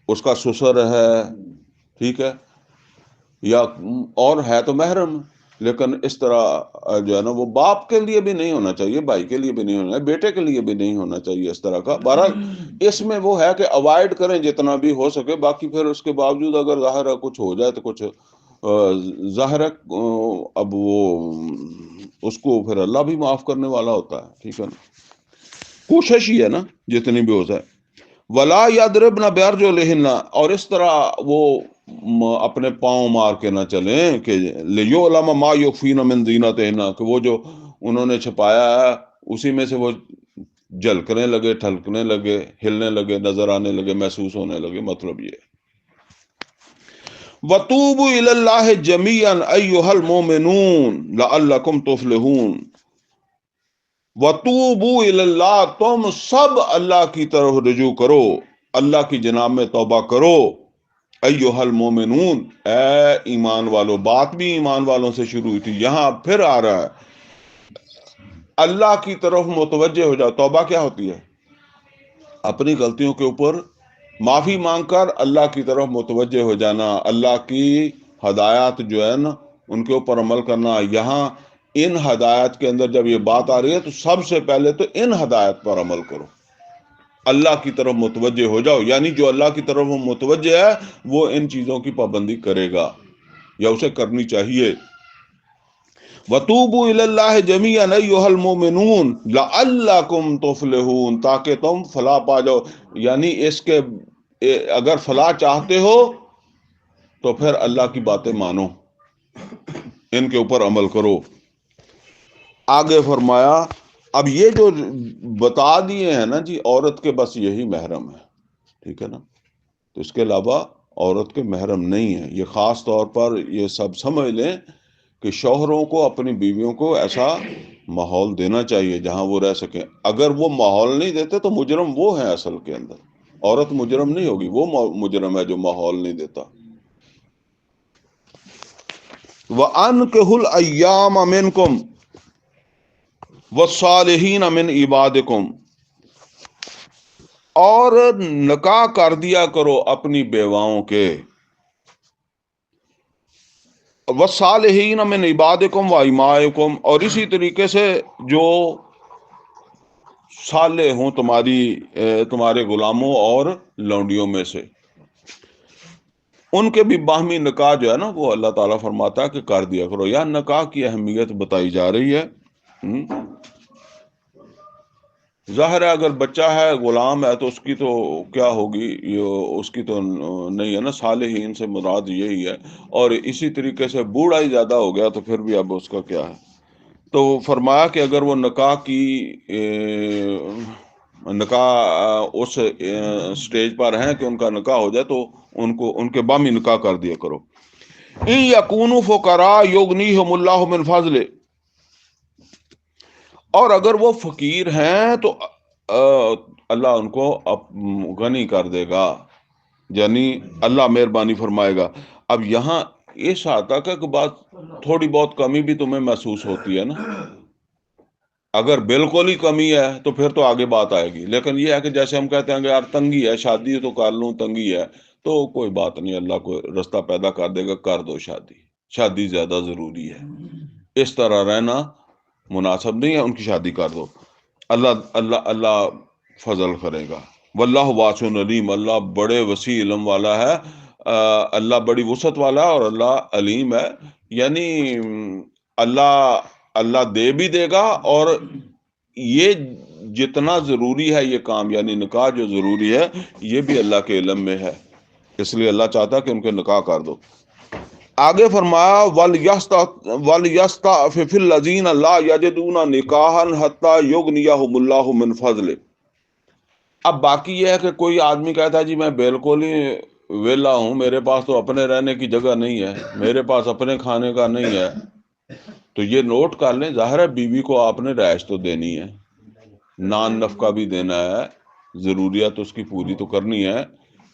اس کا سسر ہے، ٹھیک ہے، یا اور ہے تو محرم، لیکن اس طرح جو ہے نا وہ باپ کے لیے بھی نہیں ہونا چاہیے، بھائی کے لیے بھی نہیں ہونا چاہیے، بیٹے کے لیے بھی نہیں ہونا چاہیے اس طرح کا۔ بہرحال اس میں وہ ہے کہ اوائڈ کریں جتنا بھی ہو سکے، باقی پھر اس کے باوجود اگر ظاہر ہے کچھ ہو جائے تو کچھ ظاہر ہے اب وہ اس کو پھر اللہ بھی معاف کرنے والا ہوتا ہے، ٹھیک ہے نا، کوشش ہی ہے نا جتنی بھی ہو جائے۔ ولا یضربن بارجلہن، اور اس طرح وہ اپنے پاؤں مار کے نہ چلیں کہ لیعلم ما یخفین من زینتہن، کہ وہ جو انہوں نے چھپایا ہے اسی میں سے وہ جھلکنے لگے، ٹھلکنے لگے، ہلنے لگے، نظر آنے لگے، محسوس ہونے لگے، مطلب یہ وَتُوبُوا إِلَى اللَّهِ جَمِيعًا أَيُّهَا الْمُؤْمِنُونَ لَعَلَّكُمْ تُفْلِحُونَ۔ وَتُوبُوا إِلَى اللَّهِ، تم سب اللہ کی طرف رجوع کرو، اللہ کی جناب میں توبہ کرو، ایھا المومنون، اے ایمان والو، بات بھی ایمان والوں سے شروع ہوئی تھی، یہاں پھر آ رہا ہے اللہ کی طرف متوجہ ہو جاؤ۔ توبہ کیا ہوتی ہے؟ اپنی غلطیوں کے اوپر معافی مانگ کر اللہ کی طرف متوجہ ہو جانا، اللہ کی ہدایات جو ہے نا ان کے اوپر عمل کرنا۔ یہاں ان ہدایات کے اندر جب یہ بات آ رہی ہے تو سب سے پہلے تو ان ہدایات پر عمل کرو، اللہ کی طرف متوجہ ہو جاؤ، یعنی جو اللہ کی طرف متوجہ ہے وہ ان چیزوں کی پابندی کرے گا یا اسے کرنی چاہیے۔ وَتُوبُوا إِلَى اللَّهِ جَمِيعًا أَيُّهَا الْمُؤْمِنُونَ لَعَلَّكُمْ تُفْلِحُونَ، تاکہ تم فلاح پا جاؤ، یعنی اس کے اگر فلاح چاہتے ہو تو پھر اللہ کی باتیں مانو، ان کے اوپر عمل کرو۔ آگے فرمایا اب یہ جو بتا دیے ہیں نا جی، عورت کے بس یہی محرم ہے، ٹھیک ہے نا، تو اس کے علاوہ عورت کے محرم نہیں ہے۔ یہ خاص طور پر یہ سب سمجھ لیں کہ شوہروں کو اپنی بیویوں کو ایسا ماحول دینا چاہیے جہاں وہ رہ سکیں۔ اگر وہ ماحول نہیں دیتے تو مجرم وہ ہیں اصل کے اندر، عورت مجرم نہیں ہوگی، وہ مجرم ہے جو ماحول نہیں دیتا۔ وَأَنكِحُوا الْأَيَّامَ مِنكُمْ وَالصَّالِحِينَ مِنْ عِبَادِكُمْ، اور نکاح کر دیا کرو اپنی بیواؤں کے، وَالصَّالِحِينَ مِنْ عِبَادِكُمْ وَإِمَائِكُمْ، اور اسی طریقے سے جو صالح ہوں تمہارے غلاموں اور لونڈیوں میں سے، ان کے بھی باہمی نکاح جو ہے نا وہ اللہ تعالیٰ فرماتا ہے کہ کر دیا کرو۔ یا نکاح کی اہمیت بتائی جا رہی ہے۔ ظاہر ہے اگر بچہ ہے، غلام ہے، تو اس کی تو کیا ہوگی، اس کی تو نہیں ہے نا، صالحین سے مراد یہی ہے۔ اور اسی طریقے سے بوڑھا ہی زیادہ ہو گیا تو پھر بھی اب اس کا کیا ہے۔ تو فرمایا کہ اگر وہ نکاح اس سٹیج پر ہیں کہ ان کا نکاح ہو جائے تو ان کے باہمی نکاح کر دیا کرو۔ ان یکونوا فقراء یغنیہم اللہ من فضلہ، اور اگر وہ فقیر ہیں تو اللہ ان کو غنی کر دے گا، یعنی اللہ مہربانی فرمائے گا۔ اب یہاں اس حد تک کہ بات تھوڑی بہت کمی بھی تمہیں محسوس ہوتی ہے نا، اگر بالکل ہی کمی ہے تو پھر تو آگے بات آئے گی، لیکن یہ ہے کہ جیسے ہم کہتے ہیں کہ یار تنگی ہے، شادی تو کر لوں، تنگی ہے تو کوئی بات نہیں، اللہ کو رستہ پیدا کر دے گا، کر دو شادی، شادی زیادہ ضروری ہے، اس طرح رہنا مناسب نہیں ہے، ان کی شادی کر دو، اللہ فضل کرے گا۔ واللہ واسع علیم، اللہ بڑے وسیع علم والا ہے، اللہ بڑی وسعت والا ہے، اور اللہ علیم ہے، یعنی اللہ دے بھی دے گا، اور یہ جتنا ضروری ہے یہ کام، یعنی نکاح جو ضروری ہے یہ بھی اللہ کے علم میں ہے، اس لیے اللہ چاہتا ہے کہ ان کے نکاح کر دو۔ آگے فرمایا وَلْيَسْتَعْفِفِ الَّذِينَ لَا يَجِدُونَ نِكَاحًا حَتَّى يُغْنِيَهُمُ اللَّهُ مِنْ فَضْلِهِ۔ اب باقی یہ ہے کہ کوئی آدمی کہتا ہے جی میں بالکل ہی ویلا ہوں، میرے پاس تو اپنے رہنے کی جگہ نہیں ہے، میرے پاس اپنے کھانے کا نہیں ہے، تو یہ نوٹ کر لیں، ظاہر ہے بیوی کو آپ نے رہائش تو دینی ہے، نان نفقہ بھی دینا ہے، ضروریات اس کی پوری تو کرنی ہے،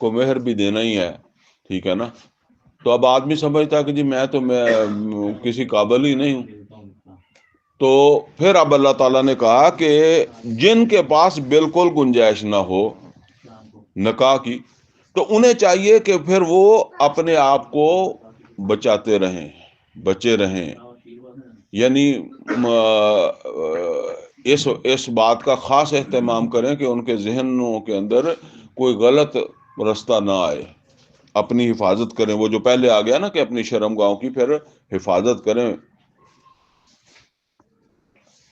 کو مہر بھی دینا ہی ہے، ٹھیک ہے نا۔ تو اب آدمی سمجھتا ہے کہ جی میں کسی قابل ہی نہیں ہوں، تو پھر اب اللہ تعالیٰ نے کہا کہ جن کے پاس بالکل گنجائش نہ ہو نکاح کی تو انہیں چاہیے کہ پھر وہ اپنے آپ کو بچاتے رہیں، بچے رہیں، یعنی اس بات کا خاص اہتمام کریں کہ ان کے ذہنوں کے اندر کوئی غلط رستہ نہ آئے، اپنی حفاظت کریں۔ وہ جو پہلے آ گیا نا کہ اپنی شرم گاہوں کی پھر حفاظت کریں۔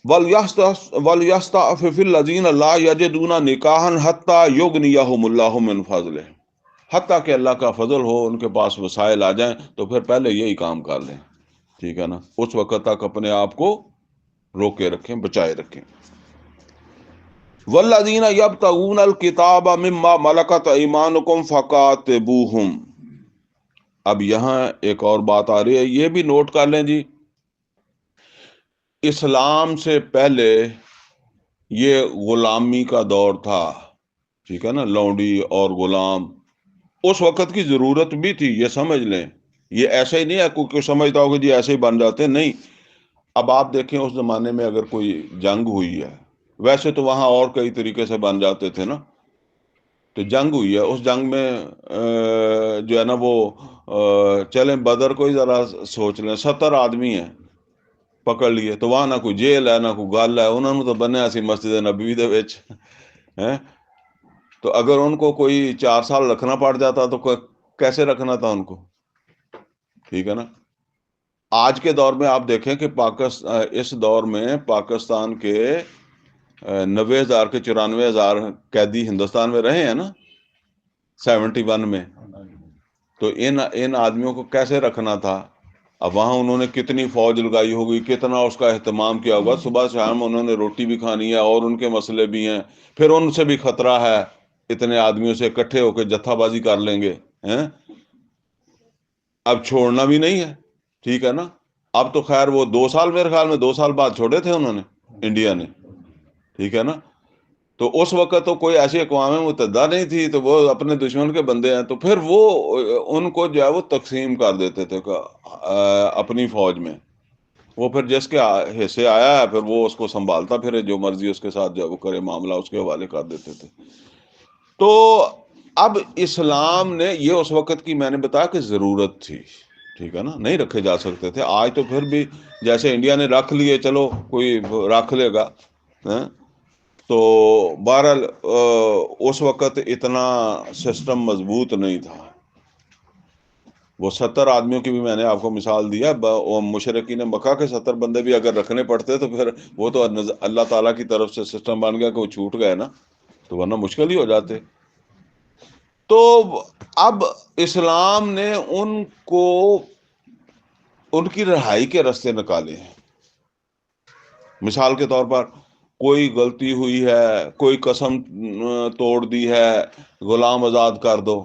وَلْيَسْتَعْفِفِ الَّذِينَ لَا يَجِدُونَ نِكَاحًا حَتَّى يُغْنِيَهُمُ اللَّهُ مِنْ فَضْلِهِ، حتیٰ کہ اللہ کا فضل ہو، ان کے پاس وسائل آ جائیں تو پھر پہلے یہی کام کر لیں، ٹھیک ہے نا، اس وقت تک اپنے آپ کو روکے رکھیں، بچائے رکھیں۔ وَالَّذِينَ يَبْتَغُونَ الْكِتَابَ مِمَّا مَلَكَتْ أَيْمَانُكُمْ فَكَاتِبُوهُمْ۔ اب یہاں ایک اور بات آ رہی ہے، یہ بھی نوٹ کر لیں جی۔ اسلام سے پہلے یہ غلامی کا دور تھا، ٹھیک ہے نا، لونڈی اور غلام، اس وقت کی ضرورت بھی تھی، یہ سمجھ لیں۔ یہ ایسا ہی نہیں ہے کوئی سمجھتا ہو کہ جی ایسے ہی بن جاتے ہیں، نہیں۔ اب آپ دیکھیں اس زمانے میں اگر کوئی جنگ ہوئی ہے، ویسے تو وہاں اور کئی طریقے سے بن جاتے تھے نا، تو جنگ ہوئی ہے، اس جنگ میں جو ہے نا وہ چلیں بدر کو ہی ذرا سوچ لیں، 70 آدمی ہیں پکڑ لیے، تو وہاں نہ کوئی جیل ہے نہ کوئی گل ہے، انہوں نے تو بنیا سی مسجد نبوی دے وچ ہیں۔ تو اگر ان کو کوئی 4 سال رکھنا پڑ جاتا تو کیسے رکھنا تھا ان کو، ٹھیک ہے نا۔ آج کے دور میں آپ دیکھیں کہ اس دور میں پاکستان کے 90,000 کے 94,000 قیدی ہندوستان میں رہے ہیں نا 71 میں، تو ان آدمیوں کو کیسے رکھنا تھا؟ اب وہاں انہوں نے کتنی فوج لگائی ہوگی، کتنا اس کا اہتمام کیا ہوگا، صبح شام انہوں نے روٹی بھی کھانی ہے اور ان کے مسئلے بھی ہیں، پھر ان سے بھی خطرہ ہے، اتنے آدمیوں سے اکٹھے ہو کے جتھا بازی کر لیں گے ہیں، اب چھوڑنا بھی نہیں ہے، ٹھیک ہے نا۔ اب تو خیر وہ 2 سال، میرے خیال میں 2 سال بعد چھوڑے تھے انہوں نے، انڈیا نے، ٹھیک ہے نا۔ تو اس وقت تو کوئی ایسی اقوام متحدہ نہیں تھی، تو وہ اپنے دشمن کے بندے ہیں، تو پھر وہ ان کو جو ہے وہ تقسیم کر دیتے تھے اپنی فوج میں، وہ پھر جس کے حصے آیا ہے پھر وہ اس کو سنبھالتا پھر جو مرضی اس کے ساتھ جو وہ کرے، معاملہ اس کے حوالے کر دیتے تھے۔ تو اب اسلام نے یہ اس وقت کی میں نے بتایا کہ ضرورت تھی، ٹھیک ہے نا، نہیں رکھے جا سکتے تھے۔ آج تو پھر بھی جیسے انڈیا نے رکھ لیے، چلو کوئی رکھ لے گا، تو بہرحال اس وقت اتنا سسٹم مضبوط نہیں تھا۔ وہ 70 آدمیوں کی بھی میں نے آپ کو مثال دیا، مشرکین مکہ کے 70 بندے بھی اگر رکھنے پڑتے تو پھر وہ تو اللہ تعالیٰ کی طرف سے سسٹم بن گیا کہ وہ چھوٹ گئے نا، تو ورنہ مشکل ہی ہو جاتے۔ تو اب اسلام نے ان کو ان کی رہائی کے راستے نکالے ہیں۔ مثال کے طور پر کوئی غلطی ہوئی ہے، کوئی قسم توڑ دی ہے، غلام آزاد کر دو،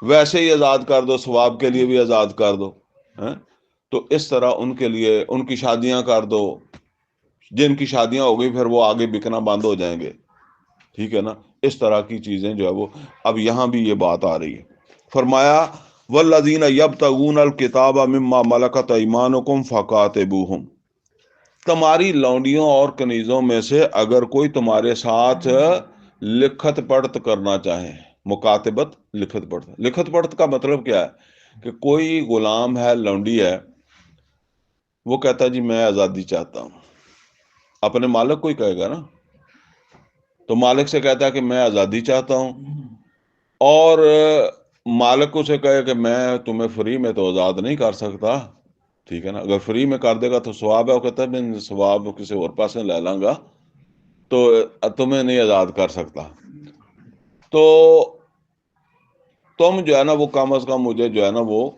ویسے ہی آزاد کر دو، ثواب کے لیے بھی آزاد کر دو، تو اس طرح ان کے لیے ان کی شادیاں کر دو، جن کی شادیاں ہو گئی پھر وہ آگے بکنا بند ہو جائیں گے، ٹھیک ہے نا۔ اس طرح کی چیزیں جو ہے وہ اب یہاں بھی یہ بات آ رہی ہے۔ فرمایا والذین یبتغون الکتاب مما ملکت ایمانکم فکاتبوہم، تمہاری لونڈیوں اور کنیزوں میں سے اگر کوئی تمہارے ساتھ لکھت پڑھت کرنا چاہے، مکاتبت لکھت پڑھت کا مطلب کیا ہے کہ کوئی غلام ہے، لونڈی ہے، وہ کہتا ہے جی میں آزادی چاہتا ہوں، اپنے مالک کو ہی کہے گا نا، تو مالک سے کہتا ہے کہ میں آزادی چاہتا ہوں، اور مالک اسے کہے کہ میں تمہیں فری میں تو آزاد نہیں کر سکتا، ٹھیک ہے نا، اگر فری میں کر دے گا تو ثواب ہے، وہ کہتا ہے میں ثواب کسی اور پاس سے لے لاں گا، تو تمہیں نہیں آزاد کر سکتا، تو تم جو ہے نا وہ کم از کم مجھے جو ہے نا وہ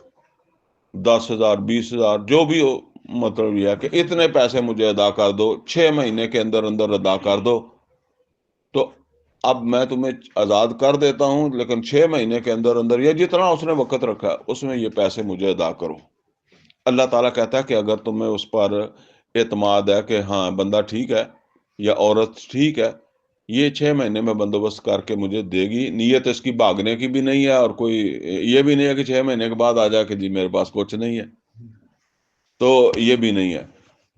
10,000 20,000 جو بھی ہو، مطلب یہ ہے کہ اتنے پیسے مجھے ادا کر دو، 6 مہینے کے اندر اندر ادا کر دو، تو اب میں تمہیں آزاد کر دیتا ہوں، لیکن 6 مہینے کے اندر اندر یا جتنا اس نے وقت رکھا اس میں یہ پیسے مجھے ادا کرو۔ اللہ تعالیٰ کہتا ہے کہ اگر تمہیں اس پر اعتماد ہے کہ ہاں بندہ ٹھیک ہے یا عورت ٹھیک ہے، یہ 6 مہینے میں بندوبست کر کے مجھے دے گی، نیت اس کی بھاگنے کی بھی نہیں ہے، اور کوئی یہ بھی نہیں ہے کہ 6 مہینے کے بعد آ جائے کہ جی میرے پاس کچھ نہیں ہے، تو یہ بھی نہیں ہے،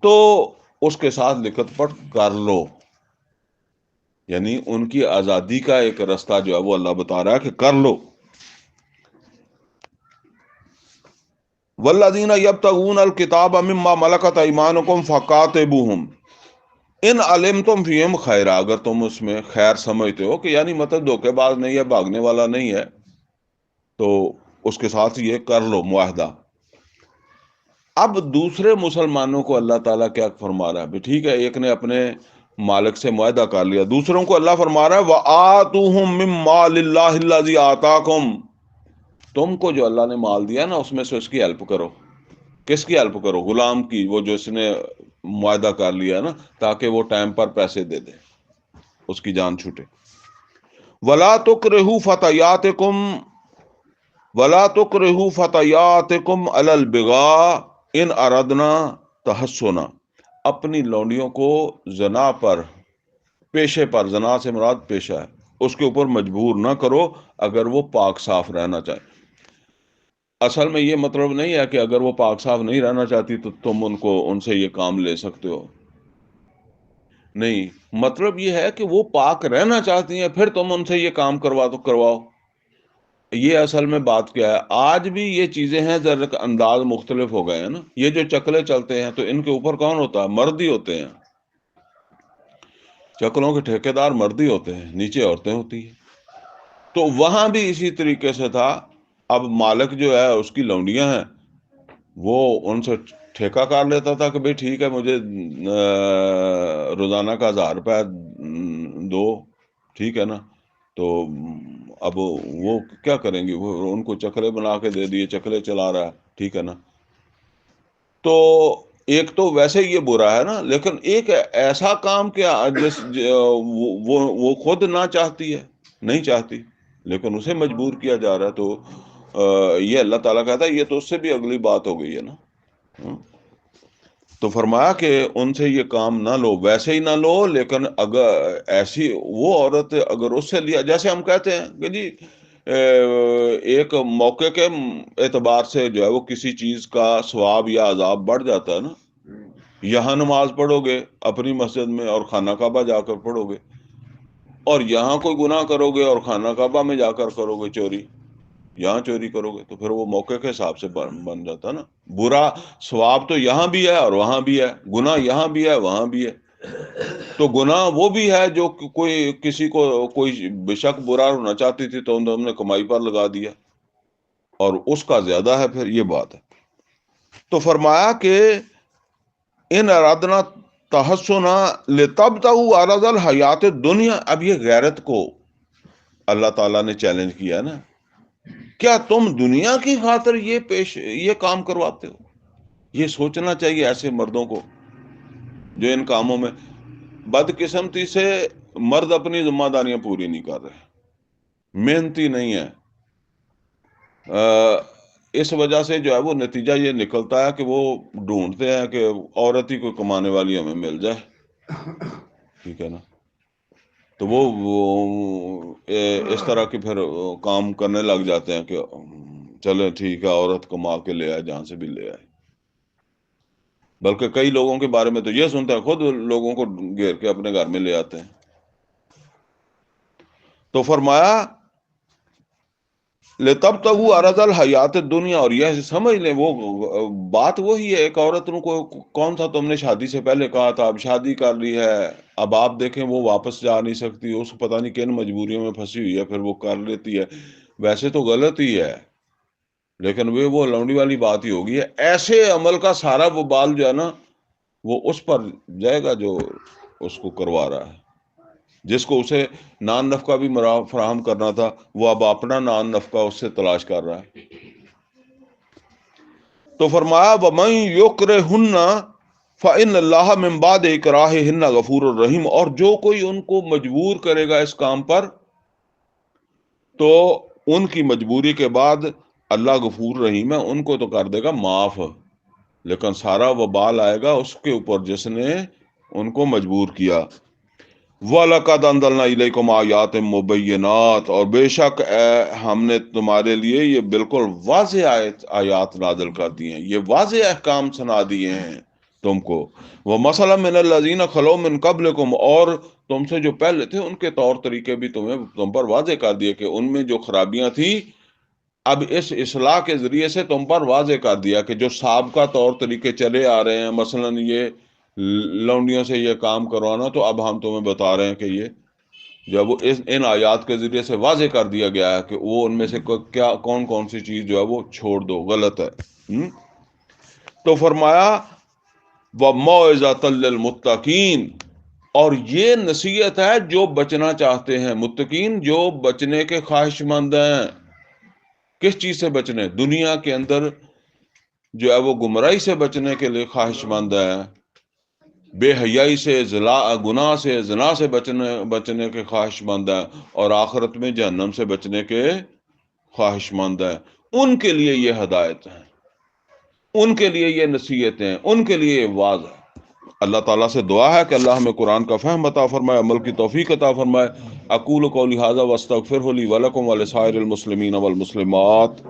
تو اس کے ساتھ لکھت پڑھ کر لو، یعنی ان کی آزادی کا ایک راستہ جو ہے وہ اللہ بتا رہا ہے کہ کر لو. والذین یبتغون الکتاب مما ملکت ایمانکم فکاتبوہم ان علمتم فیہم خیرا، اگر تم اس میں خیر سمجھتے ہو کہ یعنی مطلب دھوکے باز نہیں ہے، بھاگنے والا نہیں ہے، تو اس کے ساتھ یہ کر لو معاہدہ. اب دوسرے مسلمانوں کو اللہ تعالیٰ کیا فرما رہا ہے؟ ٹھیک ہے، ایک نے اپنے مالک سے معاہدہ کر لیا، دوسروں کو اللہ فرما رہا ہے وَآتُوهُم مِّن مَّالِ اللَّهِ الَّذِي آتَاكُم، تم کو جو اللہ نے مال دیا نا اس میں سے اس کی ہیلپ کرو. کس کی ہیلپ کرو؟ غلام کی، وہ جو اس نے معاہدہ کر لیا نا، تاکہ وہ ٹائم پر پیسے دے دے، اس کی جان چھوٹے. وَلَا تُكْرِهُوا فَتَيَاتِكُمْ وَلَا تُكْرِهُوا فَتَيَاتِكُمْ عَلَى الْبِغَاءِ إِنْ أَرَدْنَا تَحَصُّنًا، اپنی لونڈیوں کو زنا پر، پیشے پر، زنا سے مراد پیشہ ہے، اس کے اوپر مجبور نہ کرو اگر وہ پاک صاف رہنا چاہے. اصل میں یہ مطلب نہیں ہے کہ اگر وہ پاک صاف نہیں رہنا چاہتی تو تم ان سے یہ کام لے سکتے ہو. نہیں، مطلب یہ ہے کہ وہ پاک رہنا چاہتی ہیں، پھر تم ان سے یہ کام کرواؤ. یہ اصل میں بات کیا ہے، آج بھی یہ چیزیں ہیں، ذرا انداز مختلف ہو گئے ہیں نا. یہ جو چکلے چلتے ہیں تو ان کے اوپر کون ہوتا ہے؟ مرد ہی ہوتے ہیں. چکلوں کے ٹھیکیدار مرد ہی ہوتے ہیں، نیچے عورتیں ہوتی ہیں. تو وہاں بھی اسی طریقے سے تھا. اب مالک جو ہے اس کی لونڈیاں ہیں، وہ ان سے ٹھیکہ کر لیتا تھا کہ بھئی ٹھیک ہے مجھے روزانہ کا 1000 روپے دو، ٹھیک ہے نا. تو اب وہ کیا کریں گے؟ وہ ان کو چکلے بنا کے دے دیے، چکلے چلا رہا ہے، ٹھیک ہے نا. تو ایک تو ویسے یہ برا ہے نا، لیکن ایک ایسا کام کیا وہ خود نہ چاہتی ہے، نہیں چاہتی، لیکن اسے مجبور کیا جا رہا ہے. تو یہ اللہ تعالیٰ کہتا ہے یہ تو اس سے بھی اگلی بات ہو گئی ہے نا. تو فرمایا کہ ان سے یہ کام نہ لو، ویسے ہی نہ لو، لیکن اگر ایسی وہ عورت اگر اس سے لیا، جیسے ہم کہتے ہیں کہ جی ایک موقع کے اعتبار سے جو ہے وہ کسی چیز کا ثواب یا عذاب بڑھ جاتا ہے نا. یہاں نماز پڑھو گے اپنی مسجد میں اور خانہ کعبہ جا کر پڑھو گے، اور یہاں کوئی گناہ کرو گے اور خانہ کعبہ میں جا کر کرو گے چوری، یہاں چوری کرو گے، تو پھر وہ موقع کے حساب سے بن جاتا ہے نا. برا ثواب تو یہاں بھی ہے اور وہاں بھی ہے، گناہ یہاں بھی ہے وہاں بھی ہے. تو گناہ وہ بھی ہے جو کوئی کسی کو کوئی بے شک برا ہونا چاہتی تھی تو ہم نے کمائی پر لگا دیا، اور اس کا زیادہ ہے. پھر یہ بات ہے. تو فرمایا کہ ان ارادنا تحسنا لتبتغوا عرض الحیات الدنیا. اب یہ غیرت کو اللہ تعالیٰ نے چیلنج کیا نا، کیا تم دنیا کی خاطر یہ کام کرواتے ہو؟ یہ سوچنا چاہیے ایسے مردوں کو جو ان کاموں میں بدقسمتی سے مرد اپنی ذمہ داریاں پوری نہیں کر رہے، محنتی نہیں ہے. اس وجہ سے جو ہے وہ نتیجہ یہ نکلتا ہے کہ وہ ڈھونڈتے ہیں کہ عورت ہی کوئی کمانے والی ہمیں مل جائے، ٹھیک ہے نا. تو وہ اس طرح کے پھر کام کرنے لگ جاتے ہیں کہ چلے ٹھیک ہے عورت کما کے لے آئے جہاں سے بھی لے آئے. بلکہ کئی لوگوں کے بارے میں تو یہ سنتے ہیں خود لوگوں کو گھیر کے اپنے گھر میں لے آتے ہیں. تو فرمایا لتبتغوا عرض الحیات الدنیا، اور یہ سمجھ لیں وہ بات وہی ہے. ایک عورت کو کون سا تم نے شادی سے پہلے کہا تھا، اب شادی کر لی ہے، اب آپ دیکھیں وہ واپس جا نہیں سکتی، اس کو پتہ نہیں کن مجبوریوں میں پھنسی ہوئی ہے، پھر وہ کر لیتی ہے. ویسے تو غلط ہی ہے، لیکن وہ لونڈی والی بات ہی ہوگی. ایسے عمل کا سارا وہ بال جو ہے نا وہ اس پر جائے گا جو اس کو کروا رہا ہے، جس کو اسے نان نفقہ بھی فراہم کرنا تھا، وہ اب اپنا نان نفقہ اس سے تلاش کر رہا ہے. تو فرمایا وَمَن يُكْرِهُنَّ فَإِنَّ اللَّهَ مِن بَعْدِ إِكْرَاهِهِنَّ غَفُورٌ رَحِيمٌ. اور جو کوئی ان کو مجبور کرے گا اس کام پر تو ان کی مجبوری کے بعد اللہ غفور رحیم ہے، ان کو تو کر دے گا معاف، لیکن سارا وبال آئے گا اس کے اوپر جس نے ان کو مجبور کیا. وَلَقَدْ أَنزَلْنَا إِلَيْكُمْ آيَاتٍ مُبَيِّنَاتٍ، اور بے شک ہم نے تمہارے لیے یہ بالکل واضح آیات نازل کر دی ہیں، یہ واضح احکام سنا دیے ہیں. تم کو، وہ مثلا من الذین خلو من قبلکم، اور تم سے جو پہلے تھے ان کے طور طریقے بھی تم پر واضح کر دیے کہ ان میں جو خرابیاں تھیں اب اس اصلاح کے ذریعے سے تم پر واضح کر دیا کہ جو سابقہ طور طریقے چلے آ رہے ہیں، مثلا یہ لونڈیوں سے یہ کام کروانا، تو اب ہم تمہیں بتا رہے ہیں کہ یہ جب وہ ان آیات کے ذریعے سے واضح کر دیا گیا ہے کہ وہ ان میں سے کیا کون کون سی چیز جو ہے وہ چھوڑ دو، غلط ہے۔ تو فرمایا وَمَوْعِظَةً لِّلْمُتَّقِينَ، اور یہ نصیحت ہے جو بچنا چاہتے ہیں، متقین جو بچنے کے خواہش مند ہیں۔ کس چیز سے بچنے؟ دنیا کے اندر جو ہے وہ گمراہی سے بچنے کے لیے خواہش مند ہے، بے حیائی سے، گناہ سے، زنا سے بچنے کے خواہش مند ہے، اور آخرت میں جہنم سے بچنے کے خواہش مند ہے۔ ان کے لیے یہ ہدایت ہے، ان کے لیے یہ نصیحتیں، ان کے لیے یہ واعظ ہے۔ اللہ تعالیٰ سے دعا ہے کہ اللہ ہمیں قرآن کا فہم عطا فرمائے، عمل کی توفیق عطا فرمائے۔ اقول قولی ھذا واستغفرہ لی ولکم ولسائر المسلمین والمسلمات۔